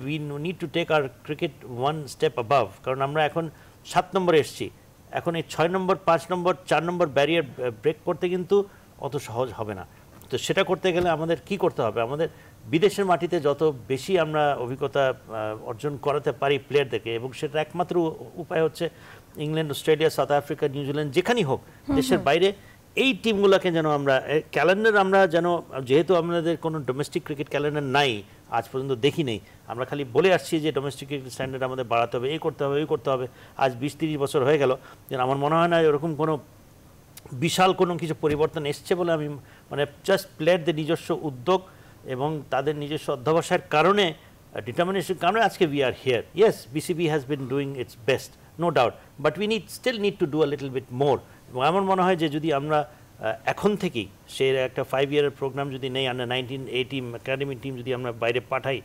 we need to take our cricket one step above, কারণ আমরা এখন 7 নম্বরে এসেছি। এখন এই 6 নম্বর, 5 নম্বর, 4 নম্বর ব্যারিয়ার ব্রেক করতে কিন্তু অত সহজ হবে না। তো সেটা করতে গেলে আমাদের কি করতে হবে? আমাদের বিদেশের মাটিতে যত বেশি আমরা অভিজ্ঞতা অর্জন করাতে পারি প্লেয়ারদেরকে, এবং সেটা একমাত্র উপায় হচ্ছে England, Australia, south Africa, New Zealand, যেখানেই হোক দেশের বাইরে এই টিমগুলোকে যেন আমরা ক্যালেন্ডার, আমরা যেন, যেহেতু আমাদের কোনো ডোমেস্টিক ক্রিকেট ক্যালেন্ডার নাই, আজ পর্যন্ত দেখি নেই, আমরা খালি বলে আসছি যে ডোমেস্টিক ক্রিকেট স্ট্যান্ডার্ড আমাদের বাড়াতে হবে, এই করতে হবে, ওই করতে হবে। আজ 20-30 বছর হয়ে গেল, যেন আমার মনে হয় না এরকম কোনো বিশাল কোনো কিছু পরিবর্তন এসছে বলে আমি মানে জাস্ট প্লেয়ারদের নিজস্ব উদ্যোগ এবং তাদের নিজস্ব অধ্যবসায়ের কারণে ডিটারমিনেশন কারণে আজকে we are here. Yes, BCB has been doing its best, no doubt, but we still need to do a little bit more. এবং আমার মনে হয় যে যদি আমরা এখন থেকেই সে একটা 5 ইয়ারের প্রোগ্রাম যদি নেই, under 19 A team academy team যদি আমরা বাইরে পাঠাই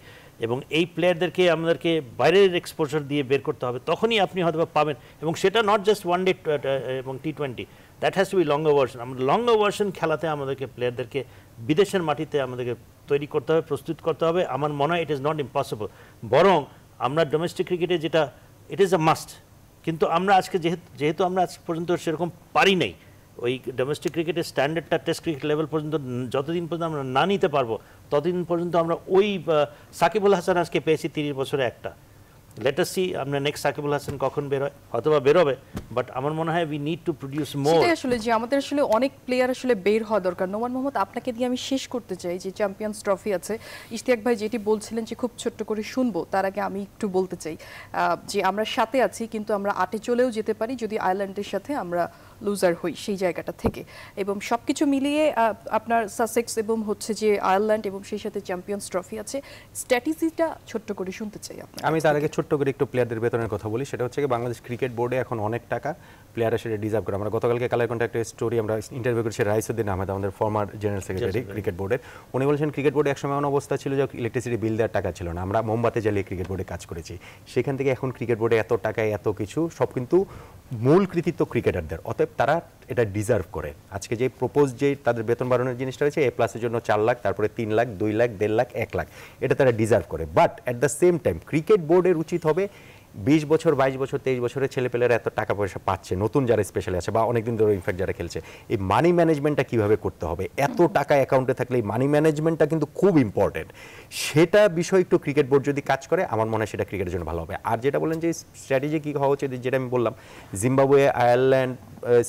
এবং এই প্লেয়ারদেরকে আমাদেরকে বাইরের এক্সপোজার দিয়ে বের করতে হবে, তখনই আপনি হয়তো পাবেন। এবং সেটা নট জাস্ট ওয়ান ডে এবং T20, that has to B longer version. আমাদের লঙ্গার ভার্সন খেলাতে আমাদেরকে প্লেয়ারদেরকে বিদেশের মাটিতে আমাদেরকে তৈরি করতে হবে, প্রস্তুত করতে হবে। আমার মনে হয় ইট ইজ নট ইম্পসিবল, বরং আমরা ডোমেস্টিক ক্রিকেটে যেটা ইট ইজ আ মাস্ট, কিন্তু আমরা আজকে যেহেতু আমরা আজ পর্যন্ত সেরকম পারি নাই ওই ডোমেস্টিক ক্রিকেটের স্ট্যান্ডার্ডটা টেস্ট ক্রিকেট লেভেল পর্যন্ত যতদিন পর্যন্ত আমরা না নিতে পারবো ততদিন পর্যন্ত আমরা ওই সাকিবুল হাসান আজকে পেয়েছি 30 বছরে একটা। লেট আস সি আমরা নেক্সট সাকিবুল হাসান কখন বেরোয়, হয়তোবা বেরোবে, বাট আমার মনে হয় উই নিড টু প্রডিউস মোর। সেটাই আসলে যে আমাদের আসলে অনেক প্লেয়ার আসলে বের হওয়া দরকার। নোমান মোহাম্মদ, আপনাকে দিয়ে আমি শেষ করতে চাই যে চ্যাম্পিয়ন্স ট্রফি আছে, ইশতিয়াক ভাই যেটি বলছিলেন যে খুব ছোট্ট করে শুনবো, তার আগে আমি একটু বলতে চাই যে আমরা 7-এ আছি, কিন্তু আমরা 8-এ চলেও যেতে পারি যদি আয়ারল্যান্ডের সাথে আমরা লুজার হই সেই জায়গাটা থেকে। এবং সবকিছু মিলিয়ে আপনার সাসেক্স এবং হচ্ছে যে আয়ারল্যান্ড এবং সেই সাথে চ্যাম্পিয়ন্স ট্রফি আছে, স্ট্র্যাটেজিটা ছোট্ট করে শুনতে চাই আপনার। আমি তার আগে ছোট্ট করে একটু প্লেয়ারদের বেতনের কথা বলি। সেটা হচ্ছে কি, বাংলাদেশ ক্রিকেট বোর্ডে এখন অনেক টাকা প্লেয়াররা সেটা ডিজার্ভ করে। আমরা গতকালকে কালার কন্ট্যাক্টের স্টোরি আমরা ইন্টারভিউ করেছি রাইসুদ্দিন আহমেদ, আমাদের ফর্মার জেনারেল সেক্রেটারি ক্রিকেট বোর্ডের। উনি বলেছেন ক্রিকেট বোর্ডে একসময় এমন অবস্থা ছিল যে ইলেকট্রিসিটি বিল দেওয়ার টাকা ছিল না। আমরা মোমবাতি জ্বালিয়ে ক্রিকেট বোর্ডে কাজ করেছি, সেখান থেকে এখন ক্রিকেট বোর্ডে এত টাকায় এত কিছু, সব কিন্তু মূল কৃতিত্ব ক্রিকেটারদের। অতএব তারা এটা ডিজার্ভ করে। আজকে যে প্রপোজ যে তাদের বেতন বাড়ানোর জিনিসটা রয়েছে, A প্লাসের জন্য 4 লাখ, তারপরে 3 লাখ, 2 লাখ, 1.5 লাখ, 1 লাখ, এটা তারা ডিজার্ভ করে। But at the same time cricket বোর্ডের উচিত হবে 20 বছর, 22 বছর, 23 বছরের ছেলেপেলেরা এত টাকা পয়সা পাচ্ছে, নতুন যারা স্পেশালি আছে বা অনেকদিন ধরে ইনফ্যাক্ট যারা খেলছে, এই মানি ম্যানেজমেন্টটা কীভাবে করতে হবে, এত টাকা অ্যাকাউন্টে থাকলে এই মানি ম্যানেজমেন্টটা কিন্তু খুব ইম্পর্টেন্ট। সেটা বিষয় একটু ক্রিকেট বোর্ড যদি কাজ করে, আমার মনে হয় সেটা ক্রিকেটের জন্য ভালো হবে। আর যেটা বললেন যে স্ট্র্যাটেজি কী হওয়া উচিত, যেটা আমি বললাম, Zimbabwe, Ireland,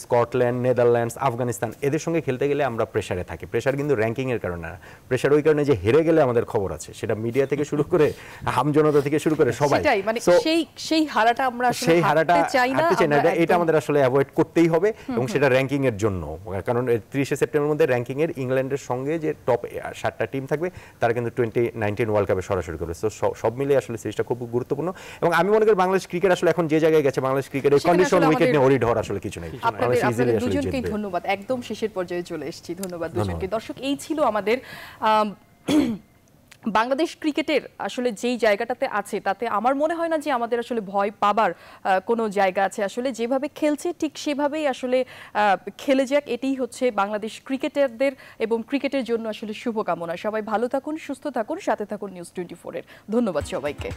Scotland, Netherlands, Afghanistan, এদের সঙ্গে খেলতে গেলে আমরা প্রেশারে থাকি। প্রেশার কিন্তু র্যাঙ্কিংয়ের কারণে না, প্রেশার ওই কারণে যে হেরে গেলে আমাদের খবর আছে, সেটা মিডিয়া থেকে শুরু করে আমজনতা থেকে শুরু করে সবাই, মানে সেই হারাটা আমরা আসলে হারতে চাই না, এটা আমাদের আসলে অ্যাভয়েড করতেই হবে। এবং সেটা র্যাঙ্কিং এর জন্য, কারণ 30 সেপ্টেম্বর মধ্যে র্যাঙ্কিং এর ইংল্যান্ডের সঙ্গে যে টপ 7টা টিম থাকবে তারা কিন্তু 2019 ওয়ার্ল্ড কাপে সরাসরি করবে। তো সব মিলিয়ে আসলে সিরিজটা খুব গুরুত্বপূর্ণ। এবং আমি মনে করি বাংলাদেশ ক্রিকেট আসলে এখন যে জায়গায় গেছে, বাংলাদেশ ক্রিকেটের কন্ডিশন উইকেট নিয়ে ওরিড হওয়ার আসলে কিছু নেই। আপনাদের দুজনকেই ধন্যবাদ, একদম শেষের পর্যায়ে চলে এসেছি। ধন্যবাদ দুজনকে। দর্শক, এই ছিল আমাদের বাংলাদেশ ক্রিকেটের আসলে যেই জায়গাটাতে আছে, তাতে আমার মনে হয় না যে আমাদের আসলে ভয় পাবার কোনো জায়গা আছে। আসলে যেভাবে খেলছে ঠিক সেভাবেই আসলে খেলে যাক, এটাই হচ্ছে বাংলাদেশ ক্রিকেটারদের এবং ক্রিকেটের জন্য আসলে শুভকামনা। সবাই ভালো থাকুন, সুস্থ থাকুন, সাথে থাকুন নিউজ 24-এর। ধন্যবাদ সবাইকে।